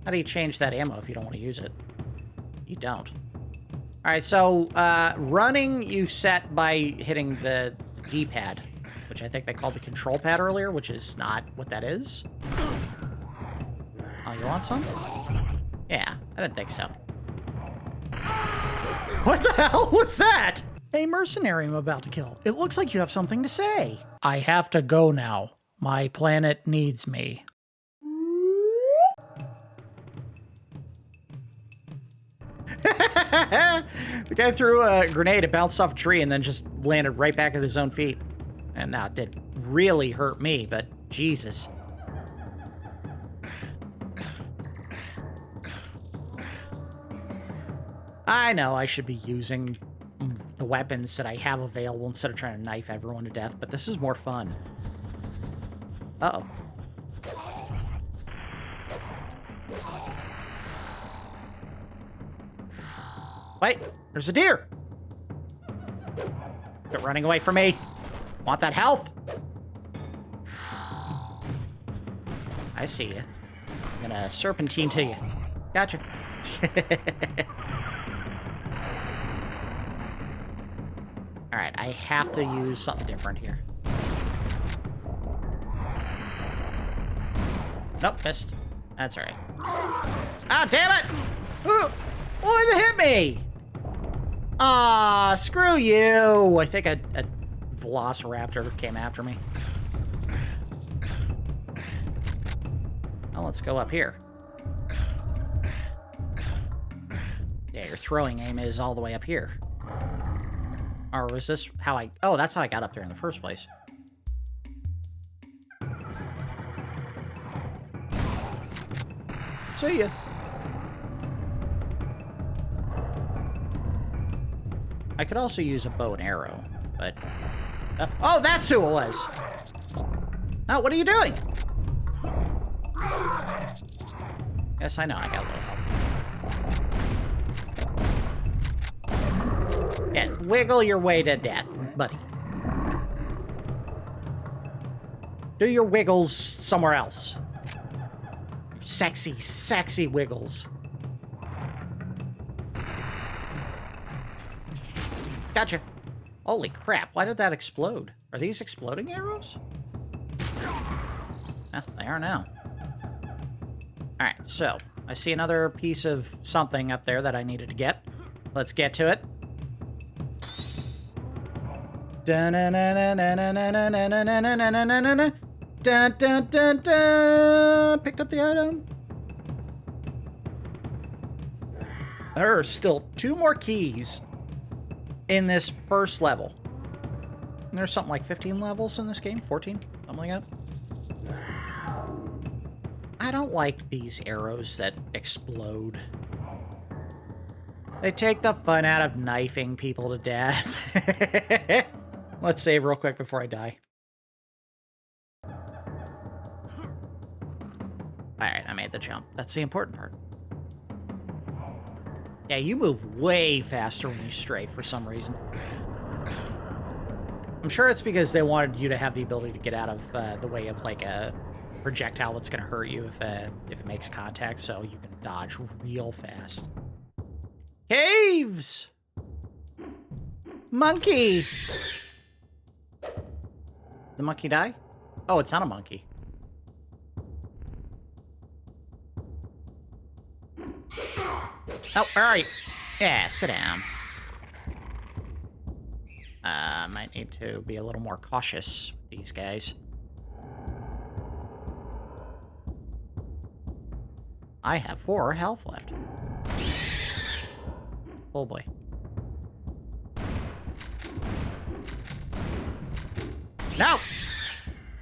How do you change that ammo if you don't want to use it? You don't. Alright, so, running you set by hitting the D-pad, which I think they called the control pad earlier, which is not what that is. Oh, you want some? Yeah, I didn't think so. What the hell was that? A mercenary I'm about to kill. It looks like you have something to say. I have to go now. My planet needs me. The guy threw a grenade, it bounced off a tree, and then just landed right back at his own feet. And now it did really hurt me, but Jesus. I know I should be using the weapons that I have available instead of trying to knife everyone to death, but this is more fun. Uh-oh. Wait, there's a deer! Quit running away from me. Want that health? I see you. I'm gonna serpentine to you. Gotcha. Alright, I have to use something different here. Nope, missed. That's alright. Ah, damn it! Ooh, what hit me? Ah, screw you! I think a velociraptor came after me. Oh, let's go up here. Yeah, your throwing aim is all the way up here. Or was this how I... Oh, that's how I got up there in the first place. See ya. I could also use a bow and arrow, but... oh, that's who it was! No, what are you doing? Yes, I know, I got a little health. Yeah, wiggle your way to death, buddy. Do your wiggles somewhere else. Sexy, sexy wiggles. Gotcha. Holy crap, why did that explode? Are these exploding arrows? They are now. Alright, so, I see another piece of something up there that I needed to get. Let's get to it. Dun dun dun dun dun dun dun dun dun dun dun. Picked up the item. There are still 2 more keys in this first level. And there's something like 15 levels in this game, 14, something like that. I don't like these arrows that explode. They take the fun out of knifing people to death. Let's save real quick before I die. Alright, I made the jump. That's the important part. Yeah, you move way faster when you strafe for some reason. I'm sure it's because they wanted you to have the ability to get out of the way of like a projectile that's going to hurt you if it makes contact, so you can dodge real fast. Caves! Monkey! The monkey die? Oh, it's not a monkey. Oh, where are you? Yeah, sit down. Might need to be a little more cautious with these guys. I have 4 health left. Oh boy. No!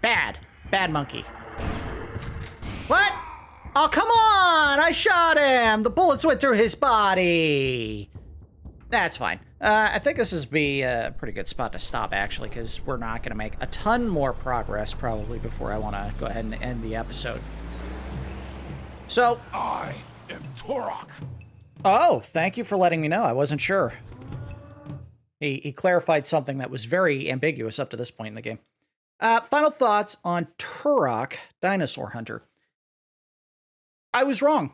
Bad. Bad monkey. What? Oh, come on! I shot him! The bullets went through his body! That's fine. I think this is be a pretty good spot to stop, actually, because we're not going to make a ton more progress, probably, before I want to go ahead and end the episode. So... I am Turok. Oh, thank you for letting me know. I wasn't sure. He clarified something that was very ambiguous up to this point in the game. Final thoughts on Turok, Dinosaur Hunter. I was wrong.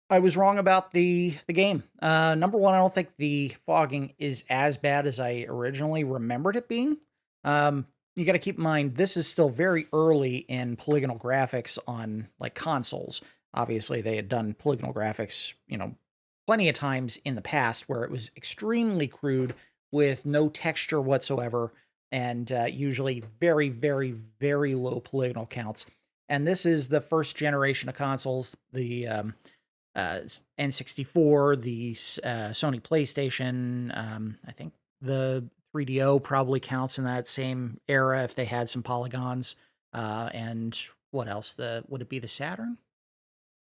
I was wrong about the game. Number one, I don't think the fogging is as bad as I originally remembered it being. You got to keep in mind, this is still very early in polygonal graphics on like consoles. Obviously, they had done polygonal graphics, you know, plenty of times in the past where it was extremely crude with no texture whatsoever and usually very, very, very low polygonal counts. And this is the first generation of consoles, the N64, the Sony PlayStation. I think the 3DO probably counts in that same era if they had some polygons. And what else? Would it be the Saturn?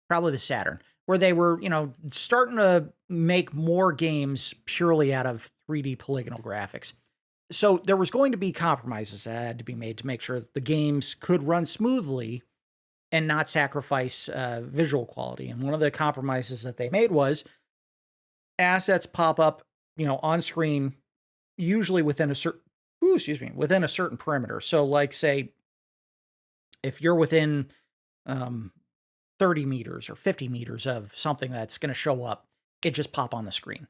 Probably the Saturn, where they were, starting to make more games purely out of 3D polygonal graphics. So there was going to be compromises that had to be made to make sure that the games could run smoothly and not sacrifice visual quality. And one of the compromises that they made was assets pop up, on screen, usually within a certain perimeter. So, like, say, if you're within 30 meters or 50 meters of something that's going to show up, it just pop on the screen.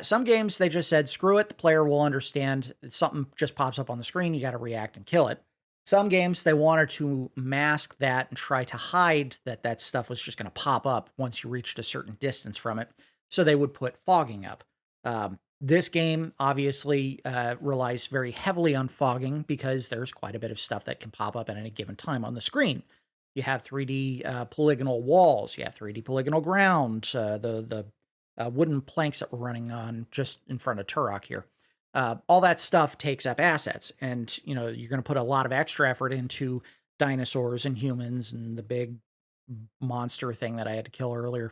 Some games, they just said, screw it, the player will understand. Something just pops up on the screen, you got to react and kill it. Some games, they wanted to mask that and try to hide that stuff was just going to pop up once you reached a certain distance from it. So they would put fogging up. This game obviously relies very heavily on fogging because there's quite a bit of stuff that can pop up at any given time on the screen. You have 3D polygonal walls, you have 3D polygonal ground, the wooden planks that we're running on just in front of Turok here. All that stuff takes up assets, and you're going to put a lot of extra effort into dinosaurs and humans and the big monster thing that I had to kill earlier.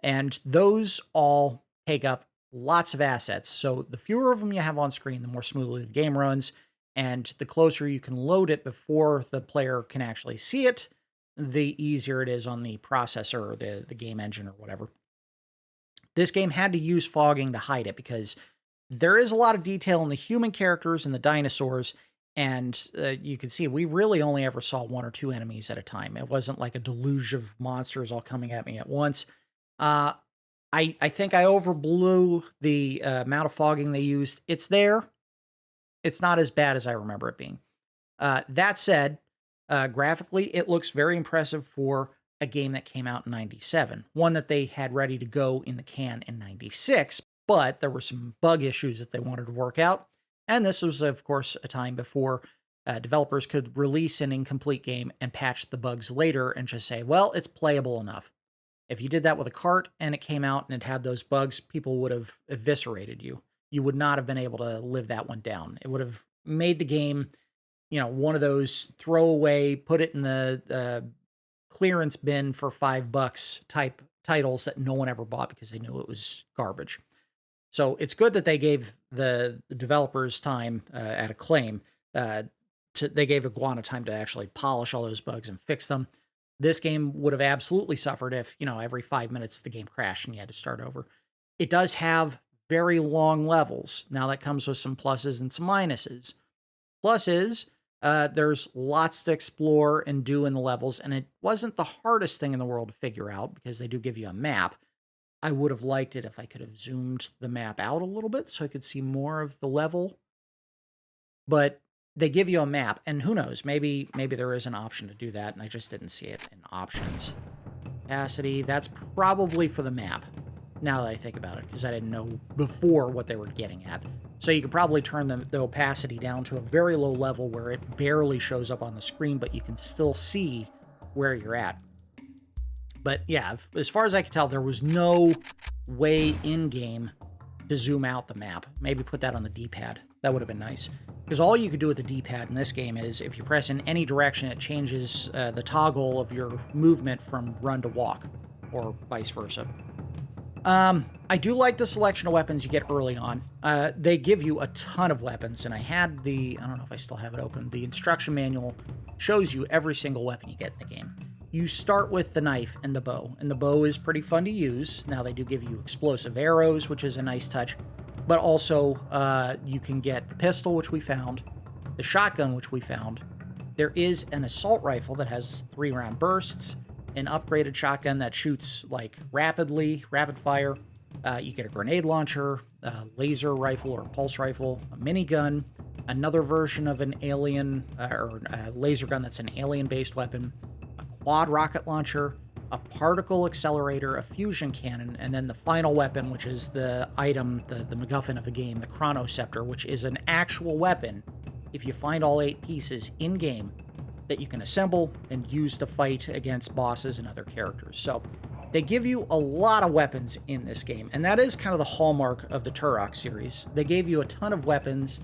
And those all take up lots of assets. So the fewer of them you have on screen, the more smoothly the game runs, and the closer you can load it before the player can actually see it, the easier it is on the processor or the game engine or whatever. This game had to use fogging to hide it because there is a lot of detail in the human characters and the dinosaurs, and you can see we really only ever saw one or two enemies at a time. It wasn't like a deluge of monsters all coming at me at once. I think I overblew the amount of fogging they used. It's there. It's not as bad as I remember it being. That said, graphically, it looks very impressive for a game that came out in 97, one that they had ready to go in the can in 96, but there were some bug issues that they wanted to work out. And this was, of course, a time before developers could release an incomplete game and patch the bugs later and just say, well, it's playable enough. If you did that with a cart and it came out and it had those bugs, people would have eviscerated you. You would not have been able to live that one down. It would have made the game, one of those throwaway, put it in the clearance bin for $5 type titles that no one ever bought because they knew it was garbage. So it's good that they gave the developers time at Acclaim. They gave Iguana time to actually polish all those bugs and fix them. This game would have absolutely suffered if, every 5 minutes the game crashed and you had to start over. It does have very long levels. Now that comes with some pluses and some minuses. Pluses, there's lots to explore and do in the levels, and it wasn't the hardest thing in the world to figure out because they do give you a map. I would have liked it if I could have zoomed the map out a little bit so I could see more of the level. But they give you a map, and who knows, maybe there is an option to do that, and I just didn't see it in options. Opacity, that's probably for the map, now that I think about it, because I didn't know before what they were getting at. So you could probably turn the opacity down to a very low level where it barely shows up on the screen, but you can still see where you're at. But yeah, as far as I could tell, there was no way in-game to zoom out the map. Maybe put that on the D-pad. That would have been nice. Because all you could do with the D-pad in this game is if you press in any direction, it changes the toggle of your movement from run to walk, or vice versa. I do like the selection of weapons you get early on. They give you a ton of weapons, and I don't know if I still have it open, the instruction manual shows you every single weapon you get in the game. You start with the knife and the bow is pretty fun to use. Now they do give you explosive arrows, which is a nice touch, but also you can get the pistol, which we found, the shotgun, which we found. There is an assault rifle that has 3-round bursts, an upgraded shotgun that shoots like rapid fire. You get a grenade launcher, a laser rifle or pulse rifle, a minigun, another version of an alien or a laser gun that's an alien-based weapon, a quad rocket launcher, a particle accelerator, a fusion cannon, and then the final weapon, which is the item, the MacGuffin of the game, the Chronoscepter, which is an actual weapon, if you find all 8 pieces in-game, that you can assemble and use to fight against bosses and other characters. So they give you a lot of weapons in this game, and that is kind of the hallmark of the Turok series. They gave you a ton of weapons.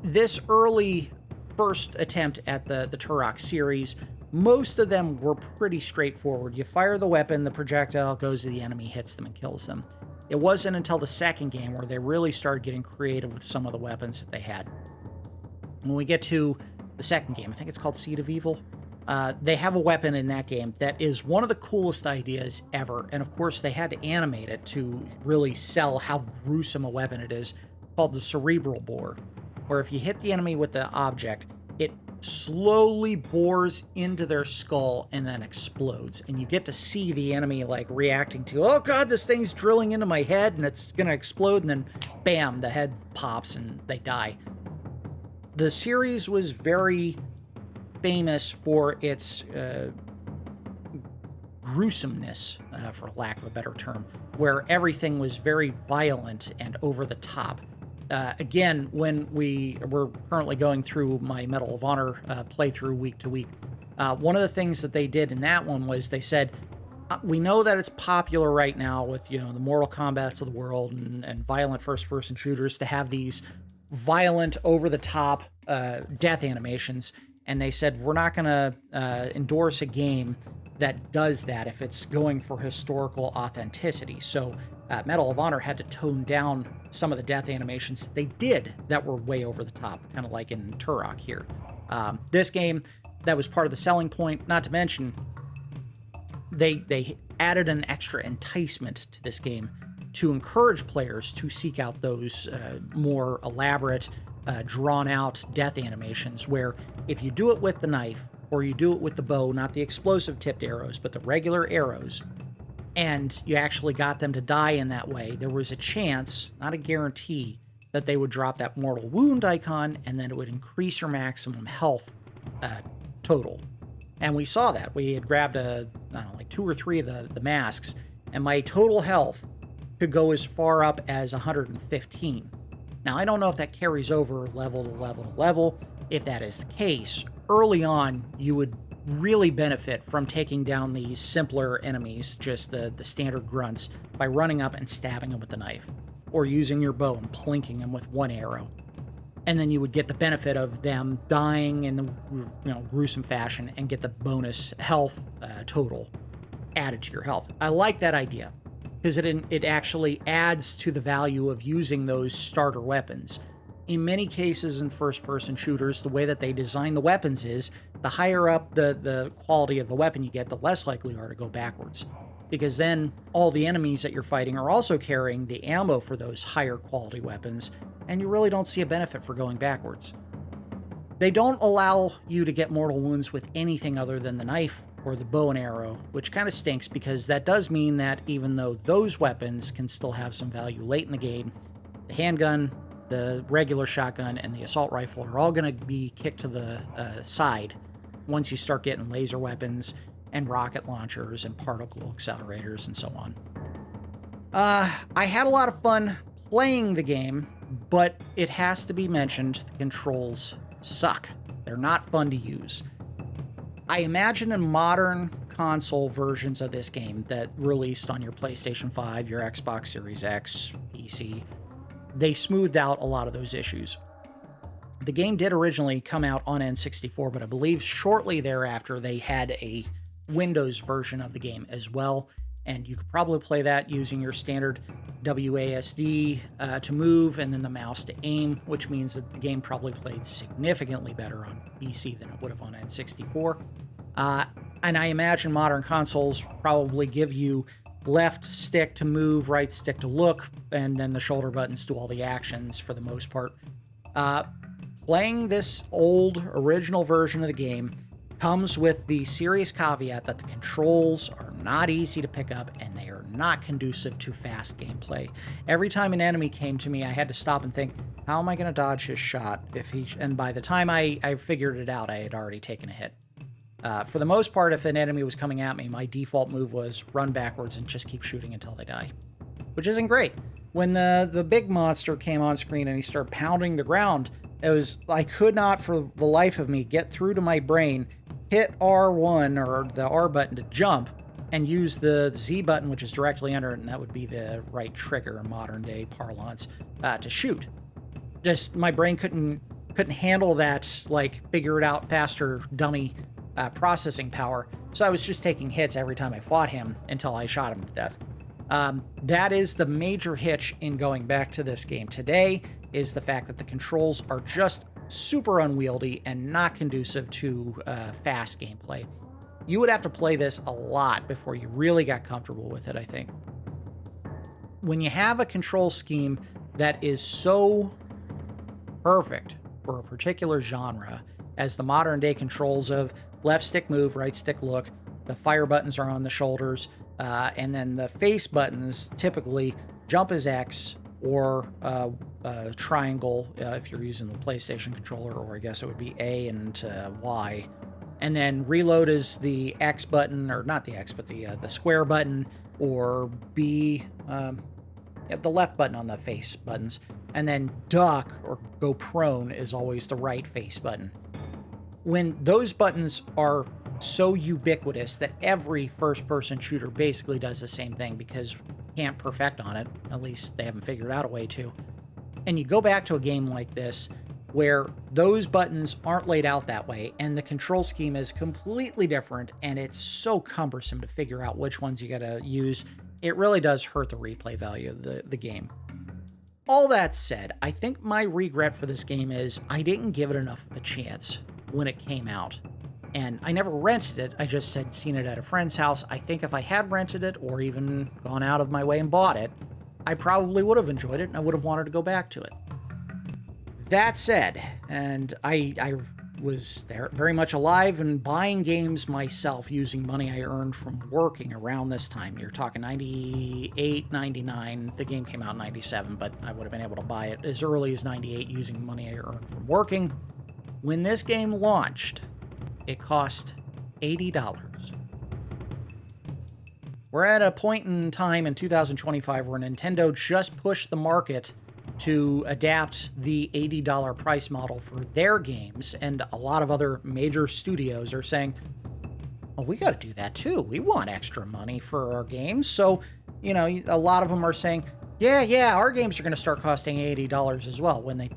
This early first attempt at the Turok series Most of them were pretty straightforward. You fire the weapon, the projectile goes to the enemy, hits them, and kills them. It wasn't until the second game where they really started getting creative with some of the weapons that they had. When we get to the second game, I think it's called Seed of Evil, they have a weapon in that game that is one of the coolest ideas ever. And of course, they had to animate it to really sell how gruesome a weapon it is, called the cerebral bore, where if you hit the enemy with the object, it slowly bores into their skull and then explodes. And you get to see the enemy like reacting to, oh God, this thing's drilling into my head and it's going to explode. And then bam, the head pops and they die. The series was very famous for its gruesomeness, for lack of a better term, where everything was very violent and over the top. Again, when we're currently going through my Medal of Honor playthrough week to week, one of the things that they did in that one was they said, we know that it's popular right now with, the Mortal Kombats of the world and violent first-person shooters to have these violent, over-the-top death animations. And they said, we're not going to endorse a game that does that if it's going for historical authenticity. So Medal of Honor had to tone down some of the death animations they did that were way over the top, kind of like in Turok here. This game, that was part of the selling point, not to mention they added an extra enticement to this game to encourage players to seek out those more elaborate, drawn-out death animations, where if you do it with the knife, or you do it with the bow, not the explosive tipped arrows, but the regular arrows, and you actually got them to die in that way, there was a chance, not a guarantee, that they would drop that mortal wound icon, and then it would increase your maximum health total. And we saw that. We had grabbed like 2 or 3 of the masks, and my total health could go as far up as 115. Now, I don't know if that carries over level to level to level. If that is the case, early on, you would really benefit from taking down these simpler enemies, just the standard grunts, by running up and stabbing them with the knife, or using your bow and plinking them with one arrow. And then you would get the benefit of them dying in the gruesome fashion and get the bonus health total added to your health. I like that idea, because it actually adds to the value of using those starter weapons. In many cases in first-person shooters, the way that they design the weapons is, the higher up the quality of the weapon you get, the less likely you are to go backwards. Because then all the enemies that you're fighting are also carrying the ammo for those higher quality weapons, and you really don't see a benefit for going backwards. They don't allow you to get mortal wounds with anything other than the knife or the bow and arrow, which kind of stinks, because that does mean that even though those weapons can still have some value late in the game, the handgun, the regular shotgun, and the assault rifle are all going to be kicked to the side once you start getting laser weapons and rocket launchers and particle accelerators and so on. I had a lot of fun playing the game, but it has to be mentioned, the controls suck. They're not fun to use. I imagine in modern console versions of this game that released on your PlayStation 5, your Xbox Series X, PC, they smoothed out a lot of those issues. The game did originally come out on N64, but I believe shortly thereafter they had a Windows version of the game as well, and you could probably play that using your standard WASD to move and then the mouse to aim, which means that the game probably played significantly better on PC than it would have on N64. And I imagine modern consoles probably give you left stick to move, right stick to look, and then the shoulder buttons do all the actions for the most part. Playing this old original version of the game comes with the serious caveat that the controls are not easy to pick up and they are not conducive to fast gameplay. Every time an enemy came to me, I had to stop and think, how am I going to dodge his shot? And by the time I figured it out, I had already taken a hit. For the most part, if an enemy was coming at me, my default move was run backwards and just keep shooting until they die, which isn't great. When the big monster came on screen and he started pounding the ground, I could not for the life of me get through to my brain, hit R1 or the R button to jump, and use the Z button, which is directly under it, and that would be the right trigger in modern day parlance, to shoot. Just my brain couldn't handle that, like, figure it out faster dummy processing power, so I was just taking hits every time I fought him until I shot him to death. That is the major hitch in going back to this game today, is the fact that the controls are just super unwieldy and not conducive to fast gameplay. You would have to play this a lot before you really got comfortable with it, I think. When you have a control scheme that is so perfect for a particular genre, as the modern day controls of left stick move, right stick look, the fire buttons are on the shoulders, and then the face buttons typically jump as X or triangle if you're using the PlayStation controller, or I guess it would be A and Y. And then reload is the X button, or not the X, but the square button, or B, the left button on the face buttons. And then duck or go prone is always the right face button. When those buttons are so ubiquitous that every first-person shooter basically does the same thing because you can't perfect on it, at least they haven't figured out a way to. And you go back to a game like this where those buttons aren't laid out that way and the control scheme is completely different and it's so cumbersome to figure out which ones you gotta use, it really does hurt the replay value of the game. All that said, I think my regret for this game is I didn't give it enough of a chance when it came out. And I never rented it, I just had seen it at a friend's house. I think if I had rented it or even gone out of my way and bought it, I probably would have enjoyed it and I would have wanted to go back to it. That said, and I was there very much alive and buying games myself using money I earned from working around this time. You're talking 98, 99. The game came out in 97, but I would have been able to buy it as early as 98 using money I earned from working. When this game launched, it cost $80. We're at a point in time in 2025 where Nintendo just pushed the market to adapt the $80 price model for their games, and a lot of other major studios are saying, well, we got to do that too. We want extra money for our games. So, you know, a lot of them are saying, yeah, our games are going to start costing $80 as well, when they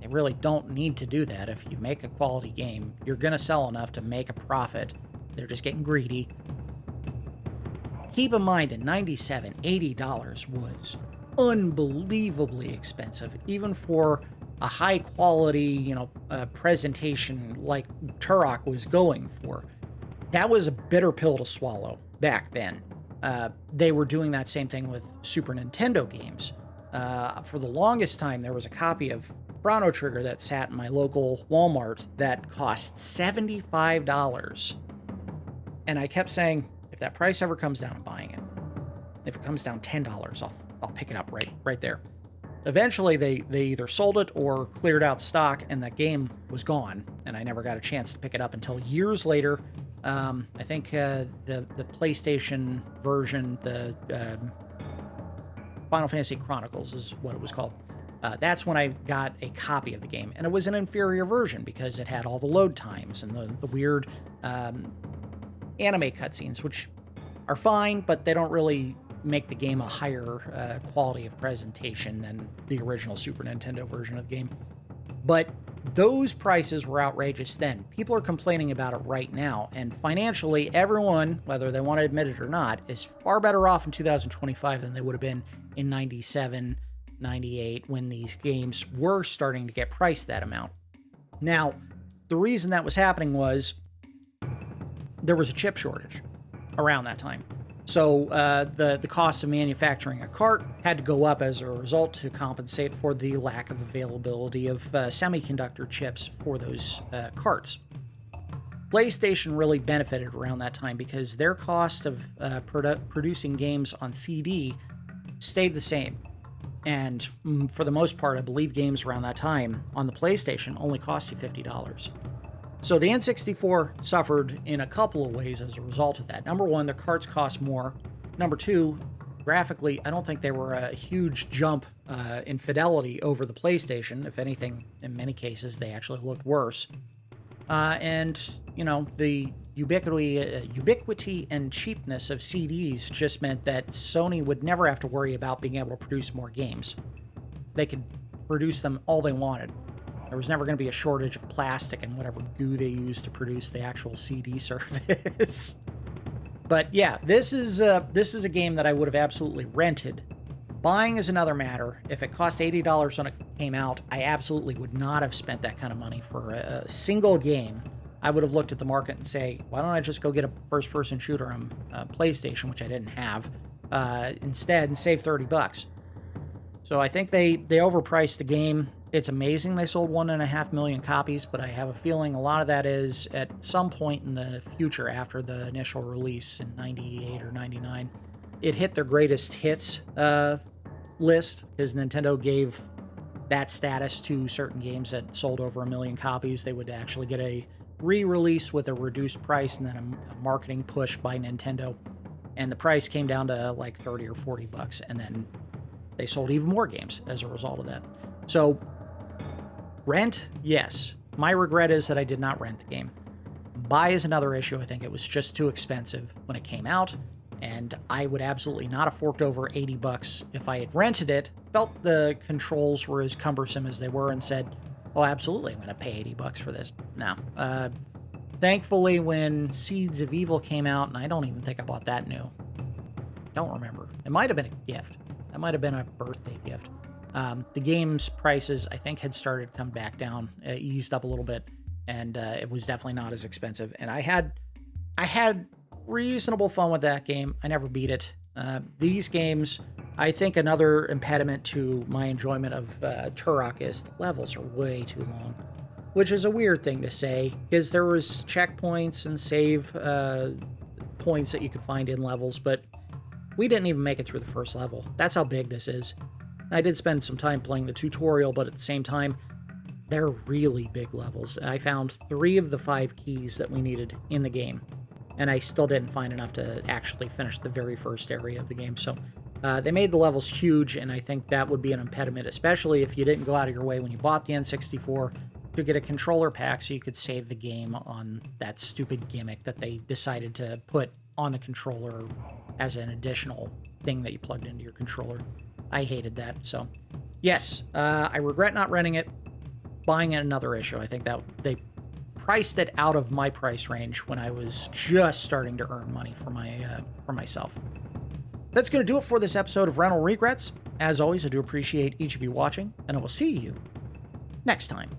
really don't need to do that. If you make a quality game, you're going to sell enough to make a profit. They're just getting greedy. Keep in mind, in 97, $80 was unbelievably expensive, even for a high quality, presentation like Turok was going for. That was a bitter pill to swallow back then. They were doing that same thing with Super Nintendo games. For the longest time, there was a copy of Chrono Trigger that sat in my local Walmart that cost $75. And I kept saying, if that price ever comes down, I'm buying it. If it comes down $10, I'll pick it up right there. Eventually, they either sold it or cleared out stock, and that game was gone, and I never got a chance to pick it up until years later. I think the PlayStation version, the Final Fantasy Chronicles is what it was called. That's when I got a copy of the game, and it was an inferior version because it had all the load times and the weird anime cutscenes, which are fine, but they don't really make the game a higher quality of presentation than the original Super Nintendo version of the game. But those prices were outrageous then. People are complaining about it right now, and financially, everyone, whether they want to admit it or not, is far better off in 2025 than they would have been in 97, 98, when these games were starting to get priced that amount. Now, the reason that was happening was there was a chip shortage around that time. So the cost of manufacturing a cart had to go up as a result to compensate for the lack of availability of semiconductor chips for those carts. PlayStation really benefited around that time because their cost of producing games on CD stayed the same. And for the most part, I believe games around that time on the PlayStation only cost you $50. So the N64 suffered in a couple of ways as a result of that. Number one, the carts cost more. Number two, graphically, I don't think they were a huge jump in fidelity over the PlayStation. If anything, in many cases, they actually looked worse. And, the ubiquity and cheapness of CDs just meant that Sony would never have to worry about being able to produce more games. They could produce them all they wanted. There was never going to be a shortage of plastic and whatever goo they use to produce the actual CD service. But yeah, this is a game that I would have absolutely rented. Buying is another matter. If it cost $80 when it came out, I absolutely would not have spent that kind of money for a single game. I would have looked at the market and say, why don't I just go get a first-person shooter on PlayStation, which I didn't have, instead, and save $30. So I think they overpriced the game. It's amazing they sold 1.5 million copies, but I have a feeling a lot of that is at some point in the future after the initial release in 98 or 99. It hit their greatest hits list because Nintendo gave that status to certain games that sold over 1 million copies. They would actually get a re-release with a reduced price and then a marketing push by Nintendo. And the price came down to like 30 or 40 bucks. And then they sold even more games as a result of that. So rent, yes. My regret is that I did not rent the game. Buy is another issue. I think it was just too expensive when it came out, and I would absolutely not have forked over 80 bucks if I had rented it, felt the controls were as cumbersome as they were, and said, oh, absolutely, I'm going to pay 80 bucks for this. No. Thankfully, when Seeds of Evil came out, and I don't even think I bought that new. Don't remember. It might have been a gift. That might have been a birthday gift. The game's prices, I think, had started to come back down, eased up a little bit, and it was definitely not as expensive. And I had reasonable fun with that game. I never beat it. These games, I think another impediment to my enjoyment of Turok is the levels are way too long, which is a weird thing to say, because there was checkpoints and save points that you could find in levels, but we didn't even make it through the first level. That's how big this is. I did spend some time playing the tutorial, but at the same time, they're really big levels. I found 3 of the 5 keys that we needed in the game, and I still didn't find enough to actually finish the very first area of the game. So they made the levels huge, and I think that would be an impediment, especially if you didn't go out of your way when you bought the N64 to get a controller pack so you could save the game on that stupid gimmick that they decided to put on the controller as an additional thing that you plugged into your controller. I hated that. So yes, I regret not renting it. Buying it, another issue. I think that they priced it out of my price range when I was just starting to earn money for myself. That's going to do it for this episode of Rental Regrets. As always, I do appreciate each of you watching, and I will see you next time.